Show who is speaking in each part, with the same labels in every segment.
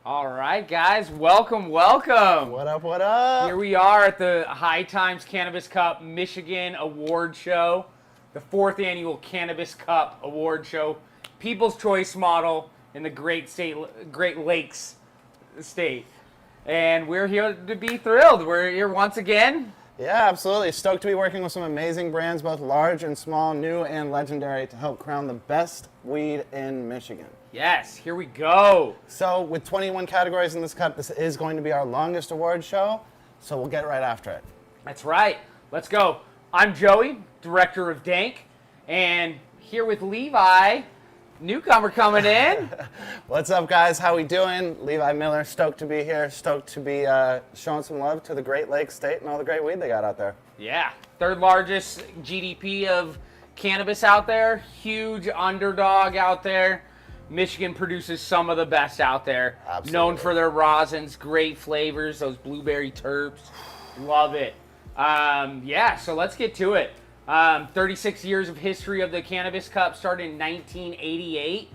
Speaker 1: All right, guys, welcome.
Speaker 2: What up, what up?
Speaker 1: Here we are at the High Times Cannabis Cup Michigan Award Show, the 4th annual Cannabis Cup Award Show, People's Choice model in the Great Lakes state. And we're here to be thrilled. We're here once again.
Speaker 2: Yeah, absolutely. Stoked to be working with some amazing brands, both large and small, new and legendary, to help crown the best weed in Michigan.
Speaker 1: Yes, here we go.
Speaker 2: So with 21 categories in this cup, this is going to be our longest award show, so we'll get right after it.
Speaker 1: That's right. Let's go. I'm Joey, director of Dank, and here with Levi, newcomer coming in.
Speaker 2: What's up, guys? How we doing? Levi Miller, stoked to be here. Stoked to be showing some love to the Great Lakes state and all the great weed they got out there.
Speaker 1: Yeah, 3rd largest GDP of cannabis out there. Huge underdog out there. Michigan produces some of the best out there.
Speaker 2: Absolutely.
Speaker 1: Known for their rosins, great flavors, those blueberry terps. Love it. Yeah, so let's get to it. 36 years of history of the Cannabis Cup, started in 1988.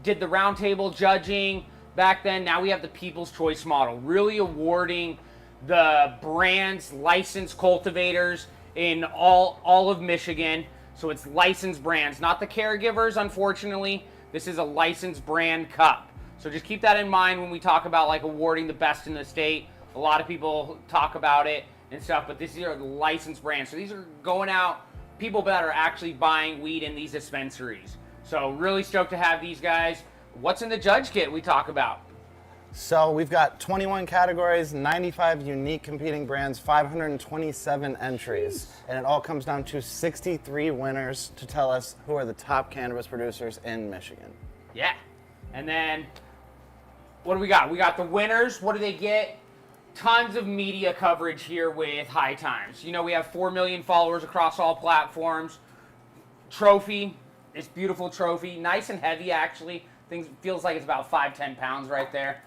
Speaker 1: Did the roundtable judging back then. Now we have the People's Choice model, really awarding the brands, licensed cultivators in all of Michigan. So it's licensed brands, not the caregivers, unfortunately. This is a licensed brand cup. So just keep that in mind when we talk about like awarding the best in the state. A lot of people talk about it and stuff, but these are the licensed brands. So these are going out, people that are actually buying weed in these dispensaries. So really stoked to have these guys. What's in the judge kit we talk about?
Speaker 2: So we've got 21 categories, 95 unique competing brands, 527 entries, and it all comes down to 63 winners to tell us who are the top cannabis producers in Michigan.
Speaker 1: Yeah. And then what do we got? We got the winners. What do they get? Tons of media coverage here with High Times. You know, we have 4 million followers across all platforms. Trophy, this beautiful trophy, nice and heavy actually. Feels like it's about 5-10 pounds right there.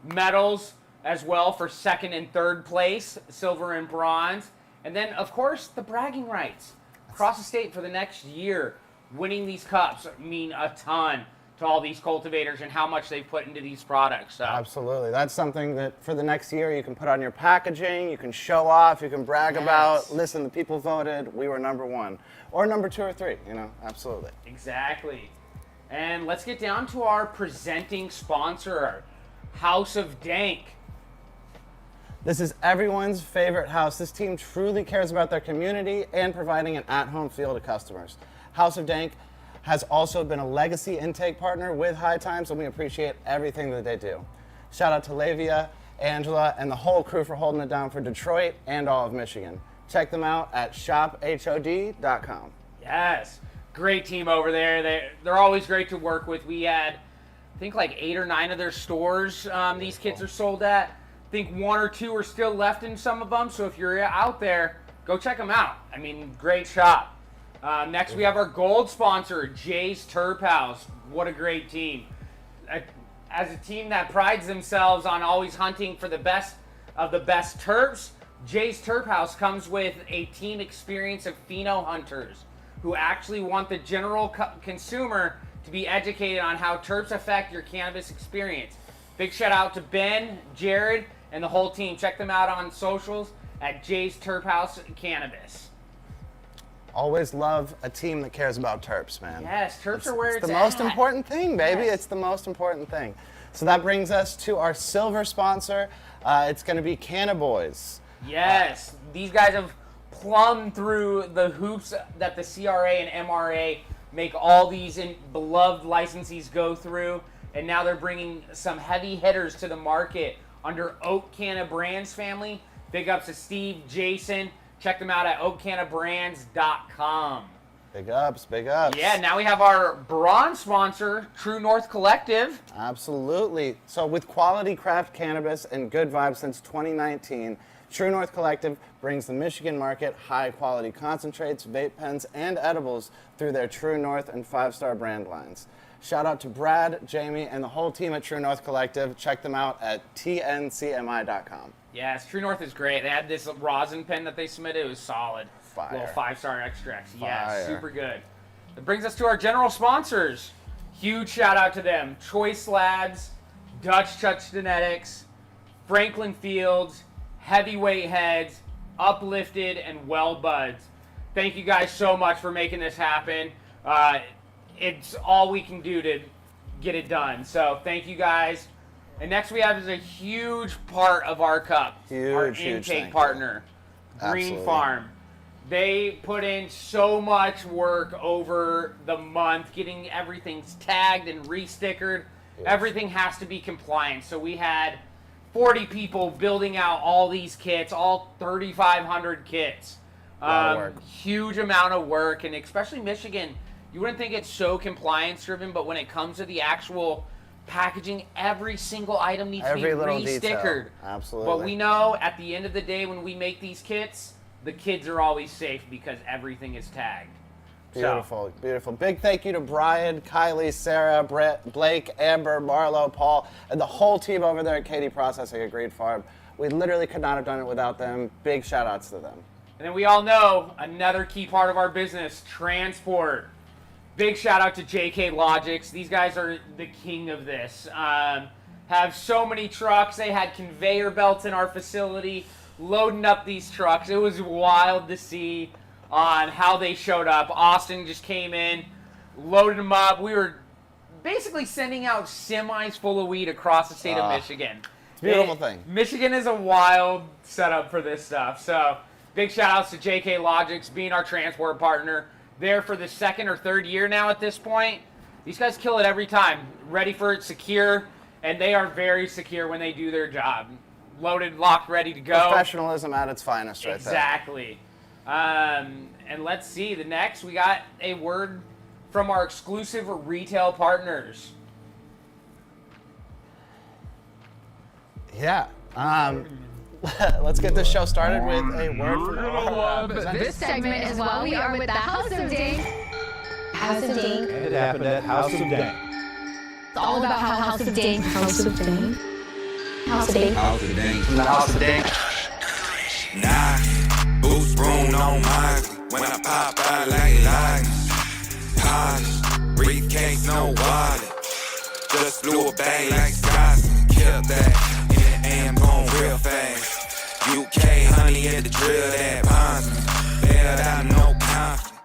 Speaker 1: Medals as well for 2nd and 3rd place, silver and bronze. And then, of course, the bragging rights across the state for the next year. Winning these cups mean a ton to all these cultivators and how much they've put into these products. So.
Speaker 2: Absolutely. That's something that for the next year you can put on your packaging, you can show off, you can brag about. Listen, the people voted, we were number 1. Or number 2 or 3, you know, absolutely.
Speaker 1: Exactly. And let's get down to our presenting sponsor, House of Dank.
Speaker 2: This is everyone's favorite house. This team truly cares about their community and providing an at-home feel to customers. House of Dank has also been a legacy intake partner with High Times, and we appreciate everything that they do. Shout out to Lavia, Angela, and the whole crew for holding it down for Detroit and all of Michigan. Check them out at shophod.com.
Speaker 1: Yes, great team over there. They're always great to work with. We had, I think, like 8 or 9 of their stores these kits are sold at. I think 1 or 2 are still left in some of them, so if you're out there, go check them out. I mean, great shop. Next, we have our gold sponsor, Jay's Terp House. What a great team. As a team that prides themselves on always hunting for the best of the best terps, Jay's Terp House comes with a team experience of pheno hunters who actually want the general consumer to be educated on how terps affect your cannabis experience. Big shout out to Ben, Jared, and the whole team. Check them out on socials at Jay's Terp House Cannabis.
Speaker 2: Always love a team that cares about terps, man.
Speaker 1: Yes, terps are where it's
Speaker 2: the
Speaker 1: at.
Speaker 2: most important thing, baby.
Speaker 1: Yes.
Speaker 2: It's the most important thing. So that brings us to our silver sponsor. It's going to be Cannabis.
Speaker 1: Yes, these guys have plumbed through the hoops that the CRA and MRA make all these beloved licensees go through, and now they're bringing some heavy hitters to the market under Oak Canna Brands family. Big ups to Steve, Jason. Check them out at oakcannabrands.com.
Speaker 2: Big ups, big ups.
Speaker 1: Yeah, now we have our bronze sponsor, True North Collective.
Speaker 2: Absolutely. So with quality craft cannabis and good vibes since 2019, True North Collective brings the Michigan market high-quality concentrates, vape pens, and edibles through their True North and 5-star brand lines. Shout out to Brad, Jamie, and the whole team at True North Collective. Check them out at tncmi.com.
Speaker 1: Yes, True North is great. They had this rosin pen that they submitted. It was solid.
Speaker 2: Fire.
Speaker 1: Little 5-star extracts.
Speaker 2: Fire.
Speaker 1: Yes, super good. That brings us to our general sponsors. Huge shout out to them. Choice Labs, Dutch Touch Genetics, Franklin Fields, Heavyweight Heads, Uplifted, and Well Buds. Thank you guys so much for making this happen. It's all we can do to get it done. So thank you guys. And next we have is a huge part of our cup, our intake partner, Green Farm. They put in so much work over the month, getting everything tagged and re-stickered. Yes. Everything has to be compliant. So we had 40 people building out all these kits, all 3,500 kits. Huge amount of work, and especially Michigan. You wouldn't think it's so compliance driven, but when it comes to the actual packaging, every single item needs to be re-stickered.
Speaker 2: Absolutely.
Speaker 1: But we know at the end of the day when we make these kits, the kids are always safe because everything is tagged.
Speaker 2: Beautiful, beautiful. Big thank you to Brian, Kylie, Sarah, Brett, Blake, Amber, Marlo, Paul, and the whole team over there at Katie Processing at Green Farm. We literally could not have done it without them. Big shout outs to them.
Speaker 1: And then we all know another key part of our business, transport. Big shout out to JK Logics. These guys are the king of this. Have so many trucks. They had conveyor belts in our facility loading up these trucks. It was wild to see on how they showed up. Austin just came in, loaded them up. We were basically sending out semis full of weed across the state of Michigan.
Speaker 2: It's a beautiful thing.
Speaker 1: Michigan is a wild setup for this stuff. So big shout outs to JK Logics being our transport partner. There for the second or third year now at this point. These guys kill it every time. Ready for it, secure, and they are very secure when they do their job. Loaded, locked, ready to go.
Speaker 2: Professionalism at its finest right there.
Speaker 1: Exactly. And let's see, the next, we got a word from our exclusive retail partners.
Speaker 2: Yeah. Let's get this show started with a word from our
Speaker 3: This segment as well. We are with the House of Dank. House of Dank.
Speaker 4: And it happened at House of Dank.
Speaker 3: It's all about how House of Dank. House of Dank. House of Dank.
Speaker 4: House of Dank. From the House of Dank.
Speaker 5: Nah, boots room on mine. When I pop out like lights. Polish, briefcase, no wallet. Just blew a bang like Scott. Killed that. In the AM going real fast. UK honey at the drill that bonds me. Bailed out no confidence.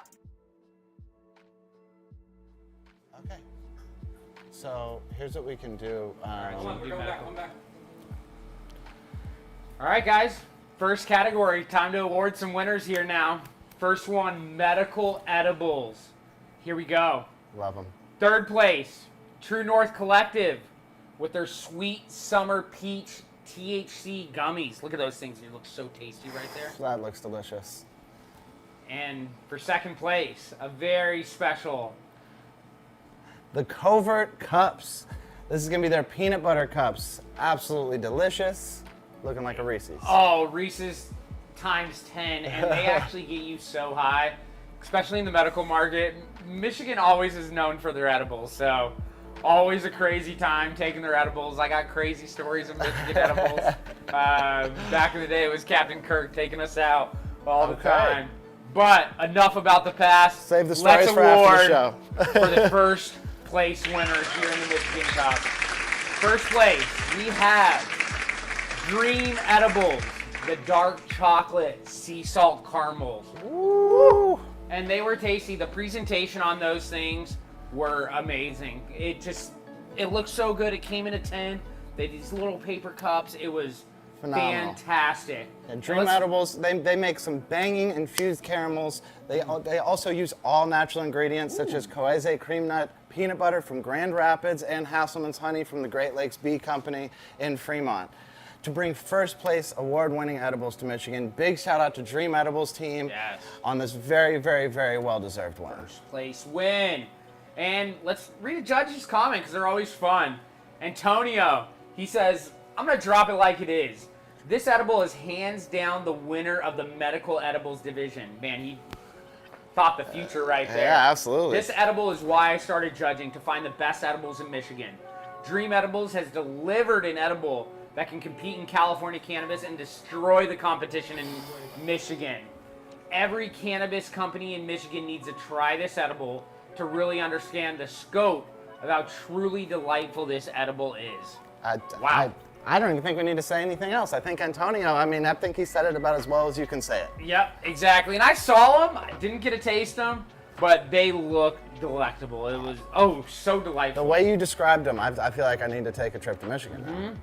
Speaker 2: Okay. So here's what we can do.
Speaker 1: All right, guys. First category. Time to award some winners here now. First one, medical edibles. Here we go.
Speaker 2: Love them.
Speaker 1: Third place, True North Collective with their Sweet Summer Peach THC gummies. Look at those things. They look so tasty right there.
Speaker 2: That looks delicious.
Speaker 1: And for second place, a very special.
Speaker 2: The Covert Cups. This is going to be their peanut butter cups. Absolutely delicious. Looking like a Reese's.
Speaker 1: Oh, Reese's times 10. And they actually get you so high, especially in the medical market. Michigan always is known for their edibles, so always a crazy time taking their edibles. I got crazy stories of Michigan edibles. Back in the day, it was Captain Kirk taking us out all the time. But enough about the past.
Speaker 2: Save the stories for after the show.
Speaker 1: For the first place winners here in the Michigan Cup. First place, we have Dream Edibles, the dark chocolate sea salt caramels.
Speaker 2: Woo!
Speaker 1: And they were tasty. The presentation on those things were amazing. It looked so good. It came in a tin. They had these little paper cups. It was
Speaker 2: phenomenal.
Speaker 1: Fantastic.
Speaker 2: And Dream Edibles, they make some banging infused caramels. They also use all natural ingredients such as Coese cream nut, peanut butter from Grand Rapids, and Hasselman's honey from the Great Lakes Bee Company in Fremont. To bring first place award-winning edibles to Michigan, big shout out to Dream Edibles team on this very, very, very well-deserved win.
Speaker 1: First place win. And let's read a judge's comment because they're always fun. Antonio, he says, I'm going to drop it like it is. This edible is hands down the winner of the medical edibles division. Man, he thought the future right there.
Speaker 2: Yeah, absolutely.
Speaker 1: This edible is why I started judging, to find the best edibles in Michigan. Dream Edibles has delivered an edible that can compete in California cannabis and destroy the competition in Michigan. Every cannabis company in Michigan needs to try this edible to really understand the scope of how truly delightful this edible is. Wow.
Speaker 2: I don't even think we need to say anything else. I think Antonio, I think he said it about as well as you can say it.
Speaker 1: Yep, exactly. And I saw them. I didn't get to taste them, but they look delectable. It was, so delightful.
Speaker 2: The way you described them, I feel like I need to take a trip to Michigan now.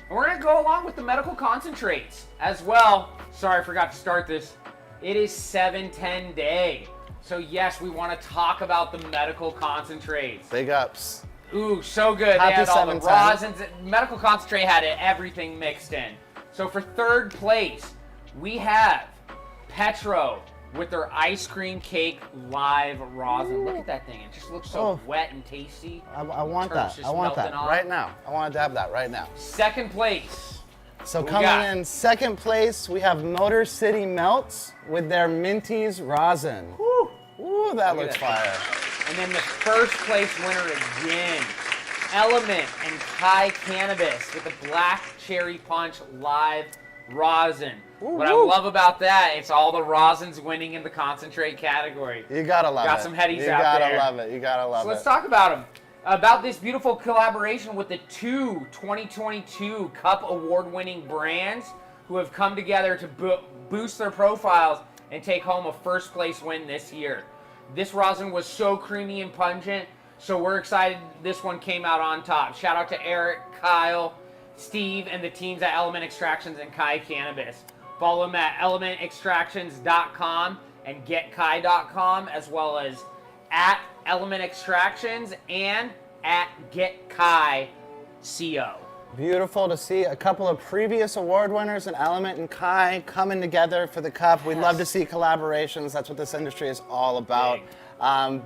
Speaker 1: And we're going to go along with the medical concentrates as well. Sorry, I forgot to start this. It is 7/10 day. So yes, we want to talk about the medical concentrates.
Speaker 2: Big ups.
Speaker 1: Ooh, so good.
Speaker 2: Happy
Speaker 1: They had all the
Speaker 2: 7/10.
Speaker 1: rosins. Medical concentrate had everything mixed in. So for third place, we have Petro with their ice cream cake live rosin. Look at that thing. It just looks so wet and tasty.
Speaker 2: I want
Speaker 1: Terps
Speaker 2: that.
Speaker 1: just
Speaker 2: I want that
Speaker 1: melting off.
Speaker 2: right now. I want to dab that right now.
Speaker 1: Second place.
Speaker 2: So
Speaker 1: What we
Speaker 2: coming
Speaker 1: got?
Speaker 2: in second place, we have Motor City Melts with their Minties rosin. Ooh, that
Speaker 1: Look
Speaker 2: looks
Speaker 1: at that
Speaker 2: fire.
Speaker 1: And then the first place winner again, Element and Kai Cannabis with the Black Cherry Punch live rosin. What I love about that, it's all the rosins winning in the concentrate category.
Speaker 2: You gotta love it.
Speaker 1: Got some headies
Speaker 2: you
Speaker 1: out there.
Speaker 2: You gotta love it. You gotta love
Speaker 1: So
Speaker 2: it.
Speaker 1: let's talk about them. About this beautiful collaboration with the two 2022 Cup Award-winning brands who have come together to boost their profiles and take home a first place win this year. This rosin was so creamy and pungent, so we're excited this one came out on top. Shout out to Eric, Kyle, Steve, and the teams at Element Extractions and Kai Cannabis. Follow them at elementextractions.com and getkai.com, as well as at Element Extractions and at GetKai.co.
Speaker 2: Beautiful to see a couple of previous award winners in Element and Kai coming together for the Cup. We'd love to see collaborations. That's what this industry is all about.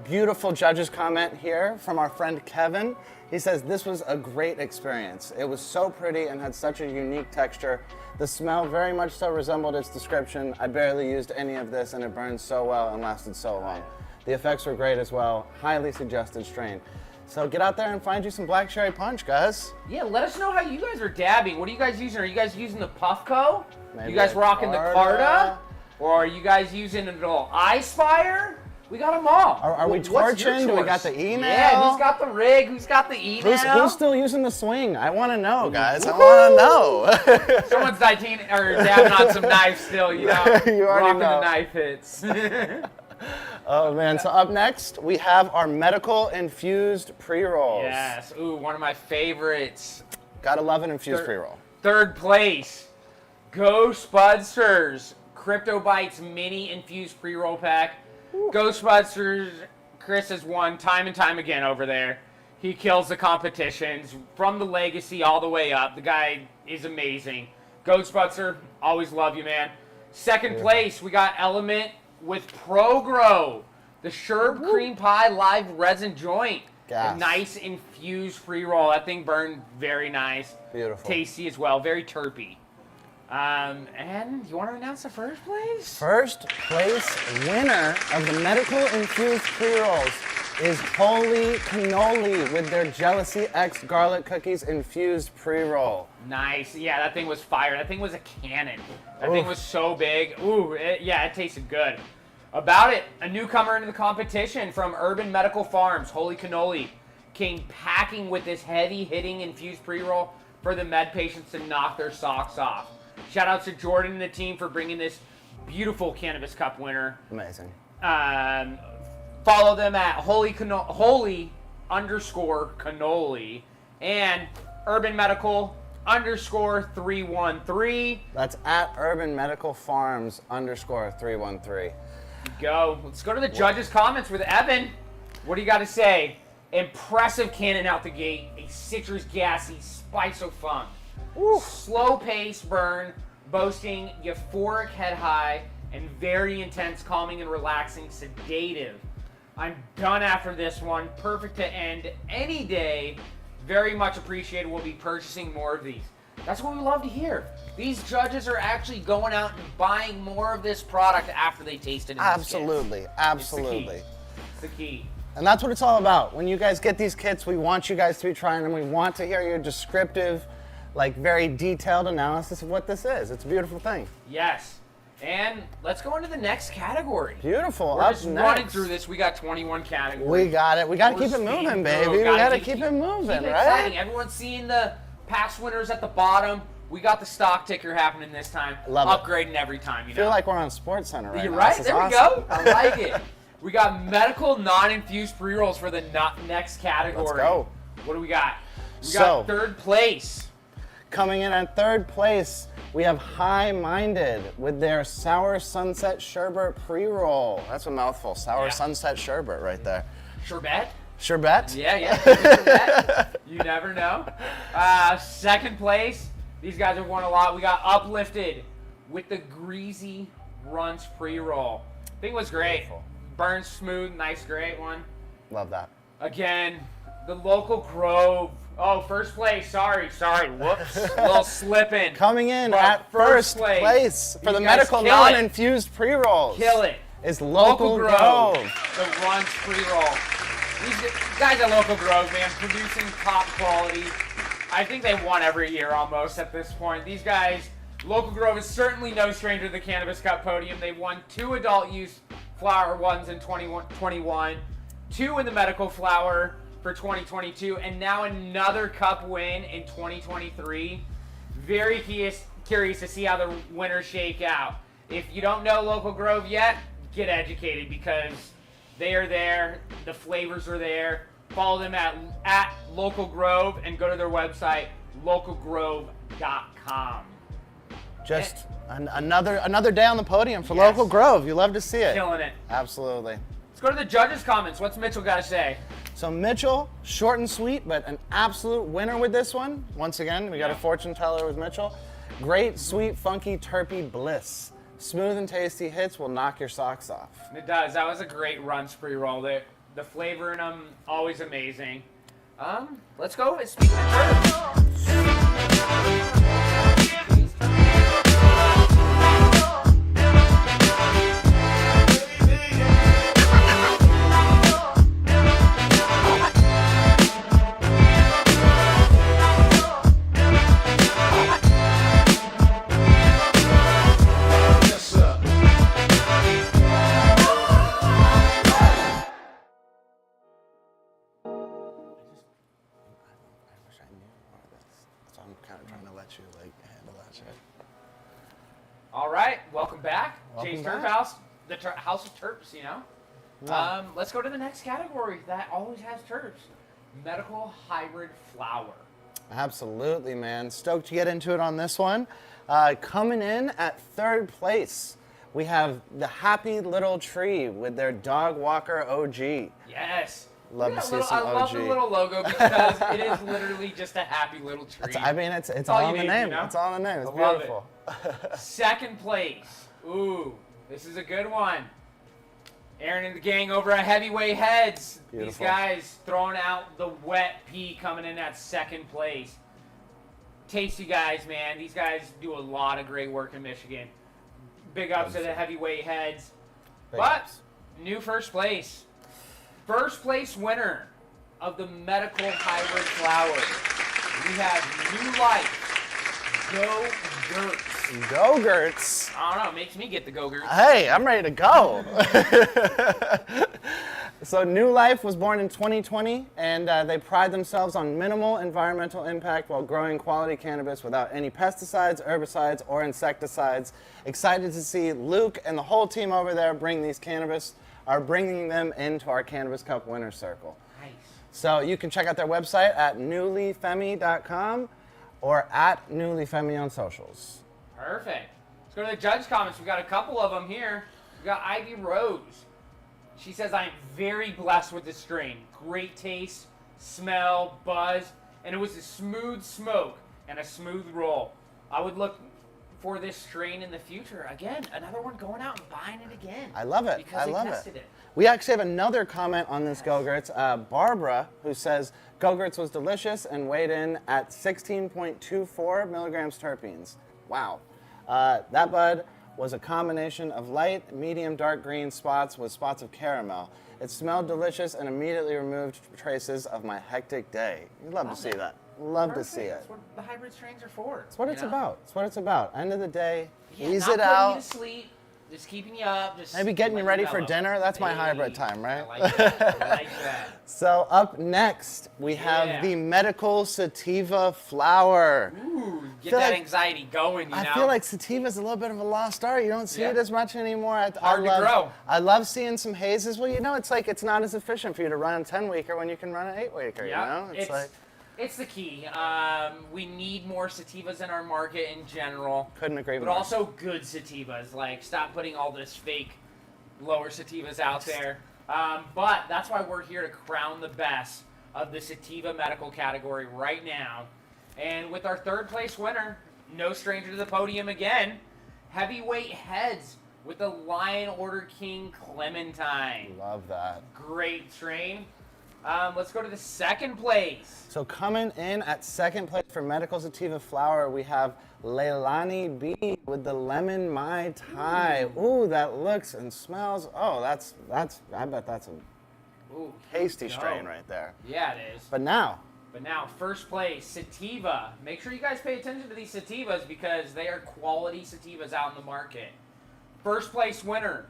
Speaker 2: Beautiful judges comment here from our friend Kevin. He says, this was a great experience. It was so pretty and had such a unique texture. The smell very much so resembled its description. I barely used any of this and it burned so well and lasted so long. The effects were great as well. Highly suggested strain. So get out there and find you some Black Cherry Punch, guys.
Speaker 1: Yeah, let us know how you guys are dabbing. What are you guys using? Are you guys using the Puffco?
Speaker 2: Maybe
Speaker 1: You guys
Speaker 2: a
Speaker 1: rocking the
Speaker 2: Carta?
Speaker 1: Carta? Or are you guys using a little iSpire? We got them all.
Speaker 2: Are we
Speaker 1: What's your
Speaker 2: torching? Do we
Speaker 1: choice?
Speaker 2: got the e-nail?
Speaker 1: Yeah, who's got the rig? Who's got the e-nail?
Speaker 2: Who's still using the swing? I want to know, guys. I want to know.
Speaker 1: Someone's dabbing on some knives still, you know.
Speaker 2: You already
Speaker 1: rocking
Speaker 2: know.
Speaker 1: the knife hits.
Speaker 2: Oh man! So up next we have our medical infused pre-rolls.
Speaker 1: Yes. Ooh, one of my favorites.
Speaker 2: Gotta love an infused pre-roll.
Speaker 1: Third place, Ghostbusters Crypto Bites Mini Infused Pre-Roll Pack. Ghostbusters, Chris has won time and time again over there. He kills the competitions from the legacy all the way up. The guy is amazing. Ghostbuster, always love you, man. Second place, we got Element with ProGrow, the Sherb Cream Pie Live Resin Joint.
Speaker 2: Gas.
Speaker 1: A nice infused pre-roll. That thing burned very nice.
Speaker 2: Beautiful.
Speaker 1: Tasty as well, very terpy. And you want to announce the first place?
Speaker 2: First place winner of the medical infused pre-rolls is Holy Cannoli with their Jealousy X Garlic Cookies infused pre-roll.
Speaker 1: Nice. Yeah, that thing was fire. That thing was a cannon. That thing was so big. Ooh, it tasted good. About it, a newcomer into the competition from Urban Medical Farms, Holy Cannoli, came packing with this heavy-hitting infused pre-roll for the med patients to knock their socks off. Shout out to Jordan and the team for bringing this beautiful Cannabis Cup winner.
Speaker 2: Amazing.
Speaker 1: Follow them at holy_cannoli and Urban Medical _313.
Speaker 2: That's at Urban Medical Farms _313.
Speaker 1: Go. Let's go to the judges' comments with Evan. What do you got to say? Impressive cannon out the gate. A citrus gassy spice-o-funk. Slow pace burn, boasting euphoric head high and very intense, calming and relaxing, sedative. I'm done after this one. Perfect to end any day. Very much appreciated. We'll be purchasing more of these. That's what we love to hear. These judges are actually going out and buying more of this product after they taste it in
Speaker 2: Absolutely,
Speaker 1: the
Speaker 2: absolutely.
Speaker 1: It's the key.
Speaker 2: And that's what it's all about. When you guys get these kits, we want you guys to be trying them. We want to hear your descriptive, like very detailed analysis of what this is. It's a beautiful thing.
Speaker 1: Yes. And let's go into the next category.
Speaker 2: Beautiful.
Speaker 1: We're
Speaker 2: Up
Speaker 1: just
Speaker 2: next.
Speaker 1: running through this. We got 21 categories.
Speaker 2: We got it. We got to
Speaker 1: We're
Speaker 2: keep it
Speaker 1: speeding
Speaker 2: moving,
Speaker 1: through.
Speaker 2: baby. We got to keep it moving,
Speaker 1: keep it
Speaker 2: right?
Speaker 1: exciting. Everyone's seeing the past winners at the bottom. We got the stock ticker happening this time.
Speaker 2: Love it.
Speaker 1: Upgrading every time. You
Speaker 2: I feel
Speaker 1: know?
Speaker 2: like we're on Sports Center right
Speaker 1: You're
Speaker 2: now.
Speaker 1: right.
Speaker 2: This is
Speaker 1: There we
Speaker 2: awesome.
Speaker 1: go. I like it. We got medical non-infused pre-rolls for the next category.
Speaker 2: Let's go.
Speaker 1: What do we got? We
Speaker 2: So-
Speaker 1: got third place.
Speaker 2: Coming in at third place, we have High Minded with their Sour Sunset Sherbet pre-roll. That's a mouthful. Sour
Speaker 1: Yeah.
Speaker 2: Sunset Sherbet right there.
Speaker 1: Sherbet?
Speaker 2: Sherbet?
Speaker 1: Yeah. Sherbet. You never know. Second place. These guys have won a lot. We got Uplifted with the Greasy Runts pre-roll. I think it was great.
Speaker 2: Beautiful.
Speaker 1: Burns smooth, nice, great one.
Speaker 2: Love that.
Speaker 1: Again, the local Grove. Oh, first place. Sorry. Whoops. A little slipping.
Speaker 2: Coming in
Speaker 1: But
Speaker 2: at first place for
Speaker 1: These
Speaker 2: the
Speaker 1: guys
Speaker 2: medical
Speaker 1: kill it.
Speaker 2: non-infused pre-rolls.
Speaker 1: Kill it.
Speaker 2: Is Local Grove.
Speaker 1: The Runts pre-roll. These guys at Local Grove, man, producing top quality. I think they've won every year almost at this point. These guys, Local Grove is certainly no stranger to the Cannabis Cup podium. They've won 2 adult use flower ones in 2021, 2 in the medical flower for 2022, and now another cup win in 2023. Very curious to see how the winners shake out. If you don't know Local Grove yet, get educated because they are there. The flavors are there. Follow them at Local Grove and go to their website, localgrove.com.
Speaker 2: Just another day on the podium for
Speaker 1: Yes.
Speaker 2: Local Grove. You love to see it.
Speaker 1: Killing it.
Speaker 2: Absolutely.
Speaker 1: Let's go to the judges' comments. What's Mitchell got to say?
Speaker 2: So Mitchell, short and sweet, but an absolute winner with this one. Once again, we got a fortune teller with Mitchell. Great, sweet, funky, terpy bliss. Smooth and tasty hits will knock your socks off.
Speaker 1: It does. That was a great run spree roll. The flavor in them, always amazing. Let's go. Speaking of terps.
Speaker 2: I wish I knew more of this. So I'm kind of trying to let you handle that shit.
Speaker 1: All right, welcome back.
Speaker 2: Welcome
Speaker 1: Jay's
Speaker 2: back.
Speaker 1: Terp House, the House of Terps, you know.
Speaker 2: Yeah.
Speaker 1: Let's go to the next category that always has terps. Medical hybrid flower.
Speaker 2: Absolutely, man. Stoked to get into it on this one. Coming in at third place, we have the Happy Little Tree with their Dog Walker OG.
Speaker 1: Yes.
Speaker 2: Love
Speaker 1: Yeah,
Speaker 2: to see some
Speaker 1: I love the
Speaker 2: OG.
Speaker 1: little logo because it is literally just a happy little tree.
Speaker 2: It's
Speaker 1: all
Speaker 2: all
Speaker 1: you
Speaker 2: in the
Speaker 1: need,
Speaker 2: name.
Speaker 1: you know?
Speaker 2: It's all in the name. It's
Speaker 1: I love
Speaker 2: beautiful.
Speaker 1: Second place. Ooh, this is a good one. Aaron and the gang over at Heavyweight Heads.
Speaker 2: Beautiful.
Speaker 1: These guys throwing out the wet pea coming in at second place. Tasty guys, man. These guys do a lot of great work in Michigan. Big ups to the Heavyweight Heads.
Speaker 2: Big
Speaker 1: But
Speaker 2: ups.
Speaker 1: new first place. First place winner of the medical hybrid flower. We have New Life. Go Gertz.
Speaker 2: Go-Gurts.
Speaker 1: I don't know, it makes me get the Go Gertz.
Speaker 2: Hey, I'm ready to go. So New Life was born in 2020, and they pride themselves on minimal environmental impact while growing quality cannabis without any pesticides, herbicides, or insecticides. Excited to see Luke and the whole team over there bringing them into our Cannabis Cup winner circle.
Speaker 1: Nice.
Speaker 2: So you can check out their website at newlyfemi.com or at newlyfemi on socials.
Speaker 1: Perfect. Let's go to the judge comments. We got a couple of them here. We got Ivy Rose. She says, I am very blessed with this strain. Great taste, smell, buzz, and it was a smooth smoke and a smooth roll. I would look for this strain in the future. Again, another one going out and buying it again.
Speaker 2: I love it.
Speaker 1: Because
Speaker 2: I
Speaker 1: they
Speaker 2: love
Speaker 1: tested
Speaker 2: it. We actually have another comment on this Go-Gurts. Barbara, who says, Go-Gurts was delicious and weighed in at 16.24 milligrams terpenes. Wow. That bud was a combination of light, medium, dark green spots with spots of caramel. It smelled delicious and immediately removed traces of my hectic day. You'd love to see that. Love to see it.
Speaker 1: That's what the hybrid strains are for.
Speaker 2: It's what it's about. It's what it's about. End of the day, ease
Speaker 1: not
Speaker 2: it out.
Speaker 1: putting you to sleep, just keeping you up. Just
Speaker 2: Maybe getting you
Speaker 1: letting
Speaker 2: ready for
Speaker 1: mellow.
Speaker 2: dinner. That's my
Speaker 1: Hey,
Speaker 2: hybrid time, right?
Speaker 1: I like that. I like that.
Speaker 2: So up next, we have
Speaker 1: Yeah.
Speaker 2: the medical sativa flower.
Speaker 1: Ooh, get
Speaker 2: Feel
Speaker 1: that
Speaker 2: like-
Speaker 1: anxiety going, you know?
Speaker 2: I feel like sativa is a little bit of a lost art. You don't see
Speaker 1: Yeah.
Speaker 2: it as much anymore.
Speaker 1: Hard to grow.
Speaker 2: I love seeing some hazes. Well, you know, it's like it's not as efficient for you to run a 10-weeker when you can run an 8-weeker, you know?
Speaker 1: It's the key. We need more sativas in our market in general.
Speaker 2: Couldn't agree
Speaker 1: But
Speaker 2: more.
Speaker 1: also good sativas. Like, stop putting all this fake lower sativas out there. But that's why we're here to crown the best of the sativa medical category right now. And with our third place winner, no stranger to the podium again, Heavyweight Heads with the Lion Order King Clementine.
Speaker 2: Love that.
Speaker 1: Great strain. Let's go to the second place.
Speaker 2: So coming in at second place for medical sativa flower, we have Leilani B with the lemon Mai Tai. Ooh, that looks and smells. Oh, that's. I bet that's a
Speaker 1: Ooh,
Speaker 2: tasty
Speaker 1: no.
Speaker 2: strain right there.
Speaker 1: Yeah, it is.
Speaker 2: But now,
Speaker 1: First place, sativa. Make sure you guys pay attention to these sativas because they are quality sativas out in the market. First place winner,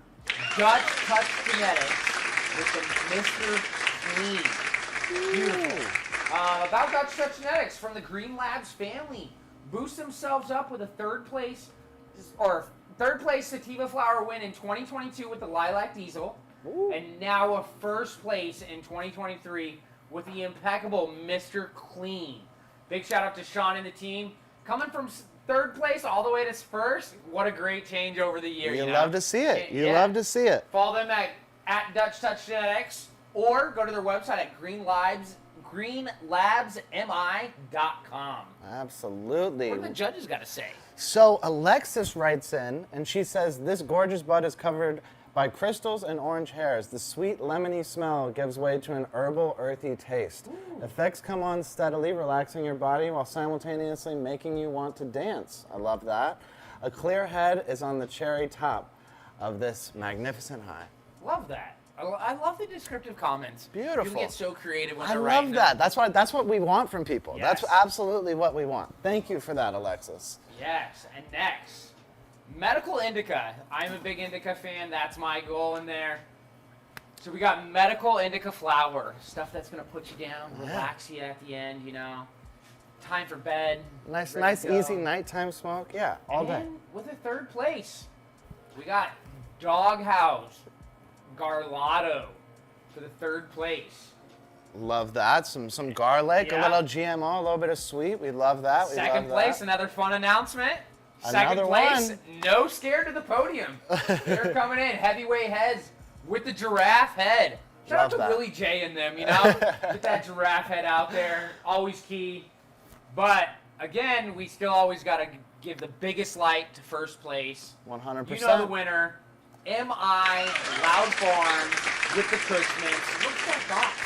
Speaker 1: Dutch Touch Genetics with the Mr. Clean. Beautiful. About Dutch Touch Genetics from the Green Labs family. Boost themselves up with a third place sativa flower win in 2022 with the Lilac Diesel.
Speaker 2: Ooh.
Speaker 1: And now a first place in 2023 with the impeccable Mr. Clean. Big shout out to Sean and the team. Coming from third place all the way to first, what a great change over the year.
Speaker 2: you
Speaker 1: know?
Speaker 2: love to see it. You
Speaker 1: Yeah.
Speaker 2: love to see it.
Speaker 1: Follow them at Dutch Touch Genetics or go to their website at greenlabsmi.com.
Speaker 2: Absolutely.
Speaker 1: What do the judges got to say?
Speaker 2: So Alexis writes in, and she says, this gorgeous bud is covered by crystals and orange hairs. The sweet lemony smell gives way to an herbal, earthy taste. Effects come on steadily, relaxing your body while simultaneously making you want to dance. I love that. A clear head is on the cherry top of this magnificent high.
Speaker 1: Love that. I love the descriptive comments.
Speaker 2: Beautiful.
Speaker 1: People get so creative when
Speaker 2: I
Speaker 1: they're
Speaker 2: love
Speaker 1: writing
Speaker 2: that.
Speaker 1: them.
Speaker 2: That's what we want from people.
Speaker 1: Yes.
Speaker 2: That's absolutely what we want. Thank you for that, Alexis.
Speaker 1: Yes, and next, medical indica. I'm a big indica fan. That's my goal in there. So we got medical indica flower, stuff that's gonna put you down, relax you at the end. You know, time for bed.
Speaker 2: Nice,
Speaker 1: ready to go.
Speaker 2: easy nighttime smoke. Yeah, all day.
Speaker 1: And with a third place, we got Doghouse Garlotto for the third place.
Speaker 2: Love that. Some garlic,
Speaker 1: Yeah.
Speaker 2: a little GMO, a little bit of sweet. We love that.
Speaker 1: Second
Speaker 2: love
Speaker 1: place,
Speaker 2: that.
Speaker 1: another fun announcement. Second
Speaker 2: Another
Speaker 1: place,
Speaker 2: one.
Speaker 1: no scared to the podium. They're coming in, heavyweight heads with the giraffe head. Shout out to
Speaker 2: Love that.
Speaker 1: Willie J and them, you know? Get that giraffe head out there, always key. But again, we still always got to give the biggest light to first place.
Speaker 2: 100%.
Speaker 1: You know the winner, M.I. Loud Farms with the Cushmans. Look at that box.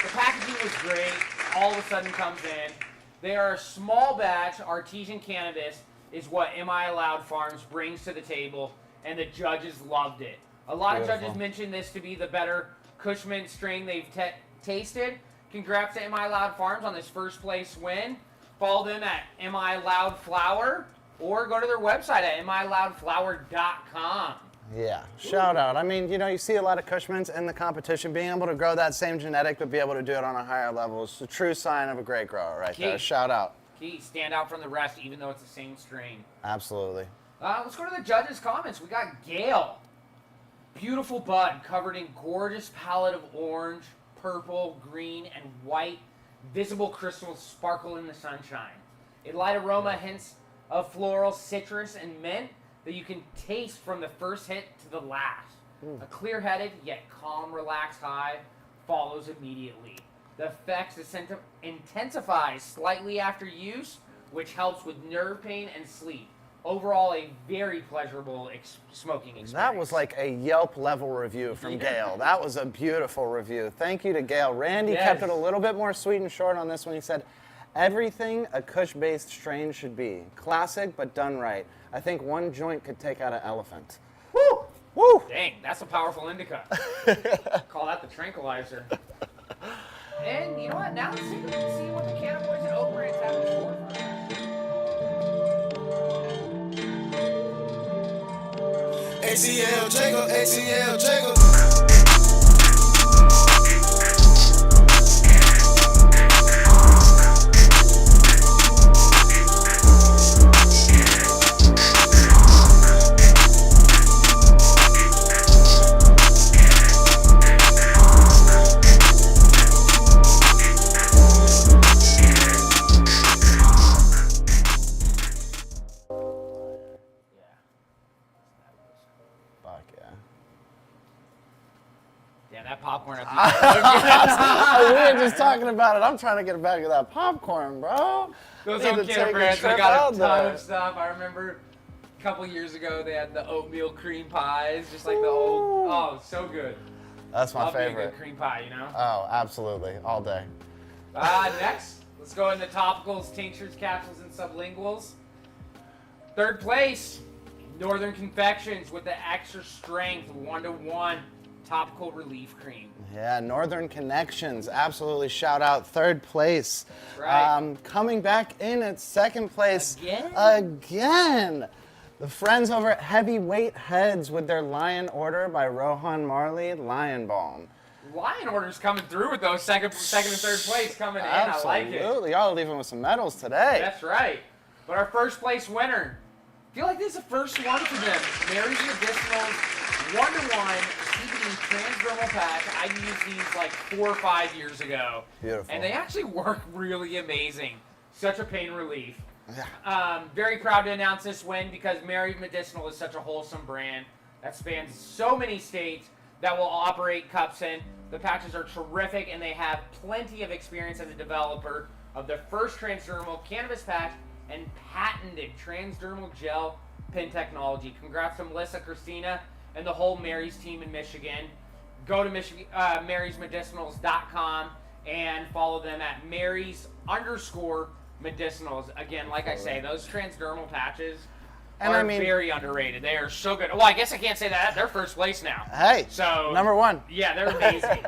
Speaker 1: The packaging was great. All of a sudden comes in. They are a small batch artisan cannabis is what M.I. Loud Farms brings to the table, and the judges loved it. A lot of
Speaker 2: Beautiful.
Speaker 1: judges mentioned this to be the better Cushman strain they've tasted. Congrats to M.I. Loud Farms on this first place win. Follow them at M.I. Loud Flower or go to their website at miloudflower.com.
Speaker 2: Yeah, shout out. I mean, you know, you see a lot of Cushmans in the competition. Being able to grow that same genetic but be able to do it on a higher level is a true sign of a great grower right there.
Speaker 1: Key.
Speaker 2: Shout out.
Speaker 1: Key, stand out from the rest even though it's the same strain.
Speaker 2: Absolutely.
Speaker 1: Let's go to the judges' comments. We got Gail. Beautiful bud covered in gorgeous palette of orange, purple, green, and white. Visible crystals sparkle in the sunshine. A light aroma, hints of floral, citrus, and mint that you can taste from the first hit to the last. A clear-headed yet calm, relaxed high follows immediately. The effects intensify slightly after use, which helps with nerve pain and sleep. Overall, a very pleasurable smoking experience.
Speaker 2: That was like a Yelp level review from Gail. That was a beautiful review. Thank you to Gail. Randy kept it a little bit more sweet and short on this one. He said, everything a Kush-based strain should be. Classic, but done right. I think one joint could take out an elephant. Woo! Woo!
Speaker 1: Dang, that's a powerful indica. Call that the tranquilizer. And you know what? Now let's take a look and see what the cannabis and oat
Speaker 6: ATL Jacob, ATL Jacob.
Speaker 2: Fuck yeah.
Speaker 1: Yeah, that popcorn.
Speaker 2: We were just talking about it. I'm trying to get back to that popcorn, bro.
Speaker 1: Those
Speaker 2: Need
Speaker 1: old
Speaker 2: to
Speaker 1: Canna
Speaker 2: take a
Speaker 1: brands, they
Speaker 2: trip
Speaker 1: got
Speaker 2: out
Speaker 1: a ton
Speaker 2: there.
Speaker 1: of stuff. I remember a couple years ago they had the oatmeal cream pies, just like the old. Oh, so good.
Speaker 2: That's my
Speaker 1: Love me a
Speaker 2: favorite.
Speaker 1: good cream pie, you know.
Speaker 2: Oh, absolutely. All day.
Speaker 1: Next, let's go into topicals, tinctures, capsules, and sublinguals. Third place, Northern Confections with the extra strength 1-to-1 topical relief cream.
Speaker 2: Yeah, Northern Connections. Absolutely. Shout out. Third place.
Speaker 1: Right.
Speaker 2: Coming back in at second place.
Speaker 1: Again?
Speaker 2: Again. The friends over at Heavyweight Heads with their Lion Order by Rohan Marley Lion Balm.
Speaker 1: Lion Order's coming through with those second and third place coming in. I like it.
Speaker 2: Absolutely. Y'all are leaving with some medals today.
Speaker 1: That's right. But our first place winner, I feel like this is the first one for them. Mary's Medicinals 1-to-1 CBD transdermal patch. I used these like 4 or 5 years ago.
Speaker 2: Beautiful.
Speaker 1: And they actually work really amazing. Such a pain relief.
Speaker 2: Yeah.
Speaker 1: Very proud to announce this win because Mary's Medicinal is such a wholesome brand that spans so many states that will operate cups in. The patches are terrific and they have plenty of experience as a developer of the first transdermal cannabis patch and patented transdermal gel pen technology. Congrats to Melissa, Christina, and the whole Mary's team in Michigan. Go to marysmedicinals.com and follow them at Marys_medicinals. Again, like I say, those transdermal patches are very underrated. They are so good. Well, I guess I can't say that. They're first place now.
Speaker 2: Hey,
Speaker 1: So
Speaker 2: number one.
Speaker 1: Yeah, they're amazing.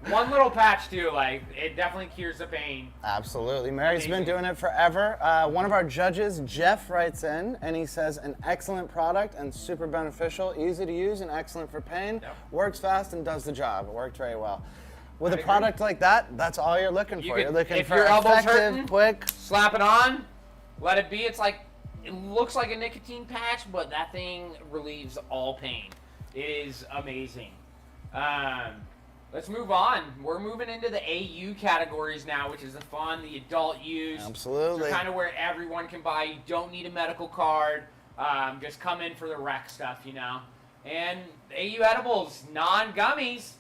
Speaker 1: One little patch too, like it definitely cures the pain.
Speaker 2: Absolutely. Mary's been
Speaker 1: Amazing.
Speaker 2: doing it forever. One of our judges, Jeff, writes in and he says, an excellent product and super beneficial, easy to use and excellent for pain,
Speaker 1: Yep.
Speaker 2: works fast and does the job. It worked very well. With
Speaker 1: I
Speaker 2: a
Speaker 1: agree.
Speaker 2: product like that, that's all you're looking for.
Speaker 1: could-
Speaker 2: You're looking
Speaker 1: if
Speaker 2: for
Speaker 1: your elbow's
Speaker 2: effective,
Speaker 1: hurting,
Speaker 2: quick.
Speaker 1: Slap it on, let it be. It's like, it looks like a nicotine patch, but that thing relieves all pain. It is amazing. Let's move on. We're moving into the AU categories now, which is the fun, the adult use.
Speaker 2: Absolutely.
Speaker 1: Kind of where everyone can buy. You don't need a medical card. Just come in for the rec stuff, you know. And AU edibles, non-gummies.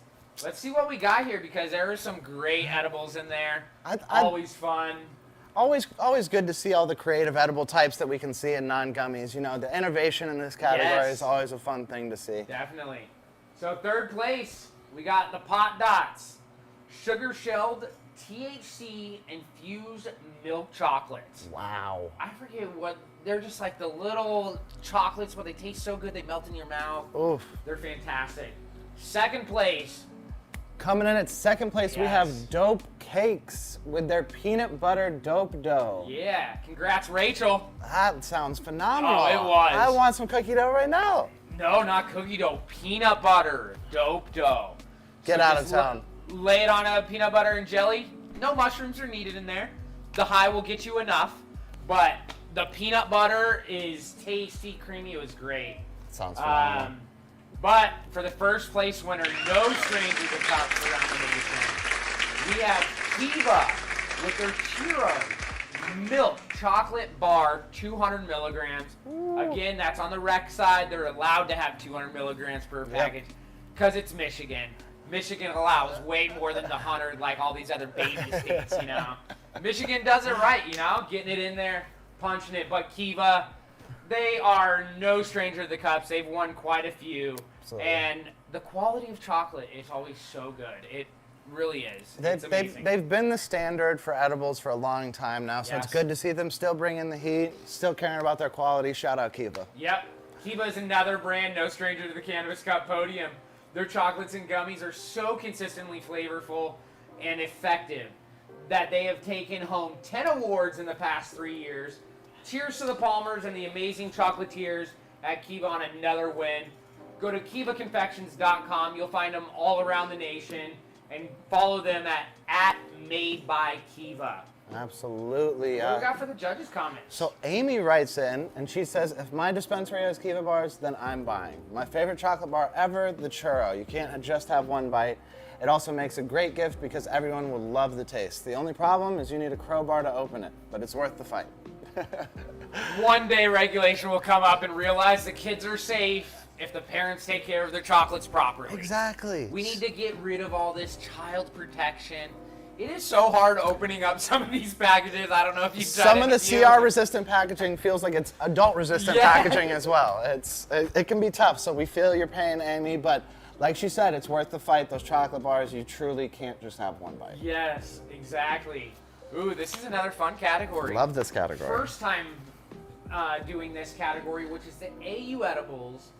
Speaker 1: Let's see what we got here because there are some great edibles in there. Always fun.
Speaker 2: Always good to see all the creative edible types that we can see in non-gummies. You know, the innovation in this category
Speaker 1: Yes.
Speaker 2: is always a fun thing to see.
Speaker 1: Definitely. So third place, we got the Pot Dots, sugar shelled THC infused milk chocolates.
Speaker 2: Wow.
Speaker 1: I forget what they're just like the little chocolates, but they taste so good they melt in your mouth.
Speaker 2: Oof.
Speaker 1: They're fantastic. Second place,
Speaker 2: Coming in at second place, we
Speaker 1: Yes.
Speaker 2: have Dope Cakes with their peanut butter dope dough.
Speaker 1: yeah, congrats Rachel.
Speaker 2: That sounds phenomenal.
Speaker 1: Oh, it was.
Speaker 2: I want some cookie dough right now.
Speaker 1: No, not cookie dough, peanut butter dope dough.
Speaker 2: Get
Speaker 1: So
Speaker 2: out of
Speaker 1: just
Speaker 2: town.
Speaker 1: Lay it on a peanut butter and jelly. No mushrooms are needed in there. The high will get you enough, but the peanut butter is tasty, creamy. It was great.
Speaker 2: Sounds phenomenal.
Speaker 1: But for the first place winner, no stranger to cups around the nation, we have Kiva with their Chiro milk chocolate bar, 200 milligrams. Again, that's on the rec side. They're allowed to have 200 milligrams per package because it's Michigan. Michigan allows way more than the 100 like all these other baby states, you know. Michigan does it right, you know, getting it in there, punching it. But Kiva, they are no stranger to the cups. They've won quite a few.
Speaker 2: Absolutely.
Speaker 1: And the quality of chocolate is always so good. It really is. It's amazing.
Speaker 2: They've been the standard for edibles for a long time now, so it's
Speaker 1: Yes.
Speaker 2: good to see them still bringing the heat, still caring about their quality. Shout out Kiva.
Speaker 1: Yep. Kiva is another brand, no stranger to the Cannabis Cup podium. Their chocolates and gummies are so consistently flavorful and effective that they have taken home 10 awards in the past 3 years. Cheers to the Palmers and the amazing chocolatiers at Kiva on another win. Go to kivaconfections.com. You'll find them all around the nation. And follow them at Made by Kiva.
Speaker 2: Absolutely.
Speaker 1: What do we got for the judges' comments?
Speaker 2: So Amy writes in, and she says, if my dispensary has Kiva bars, then I'm buying. My favorite chocolate bar ever, the churro. You can't just have one bite. It also makes a great gift because everyone will love the taste. The only problem is you need a crowbar to open it, but it's worth the fight.
Speaker 1: One day regulation will come up and realize the kids are safe if the parents take care of their chocolates properly.
Speaker 2: Exactly.
Speaker 1: We need to get rid of all this child protection. It is so hard opening up some of these packages. I don't know if you've done
Speaker 2: Some of the CR-resistant packaging feels like it's adult-resistant packaging as well. It can be tough, so we feel your pain, Amy, but like she said, it's worth the fight. Those chocolate bars, you truly can't just have one bite.
Speaker 1: Yes, exactly. Ooh, this is another fun category.
Speaker 2: Love this category.
Speaker 1: First time doing this category, which is the AU Edibles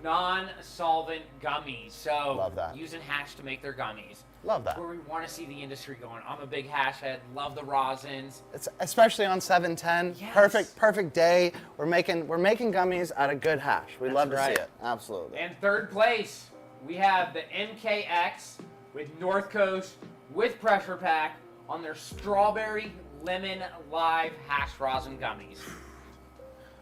Speaker 1: non-solvent gummies. So
Speaker 2: Love that.
Speaker 1: using hash to make their gummies.
Speaker 2: Love that.
Speaker 1: Where we want to see the industry going. I'm a big hash head. Love the rosins.
Speaker 2: It's especially on 7/10.
Speaker 1: Yes.
Speaker 2: Perfect day. We're making gummies out of good hash. We love to
Speaker 1: right.
Speaker 2: see it. Absolutely.
Speaker 1: And third place, we have the MKX with North Coast with Pressure Pack on their strawberry lemon live hash rosin gummies.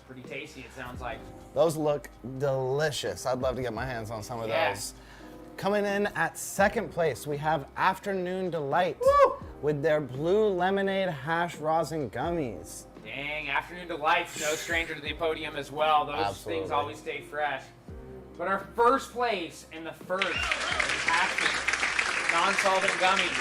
Speaker 1: Pretty tasty, it sounds like.
Speaker 2: Those look delicious. I'd love to get my hands on some of those. Coming in at second place, we have Afternoon Delight with their blue lemonade hash rosin gummies.
Speaker 1: Dang, Afternoon Delight's no stranger to the podium as well. Those
Speaker 2: Absolutely.
Speaker 1: things always stay fresh. But our first place in the first Afternoon non-solvent gummies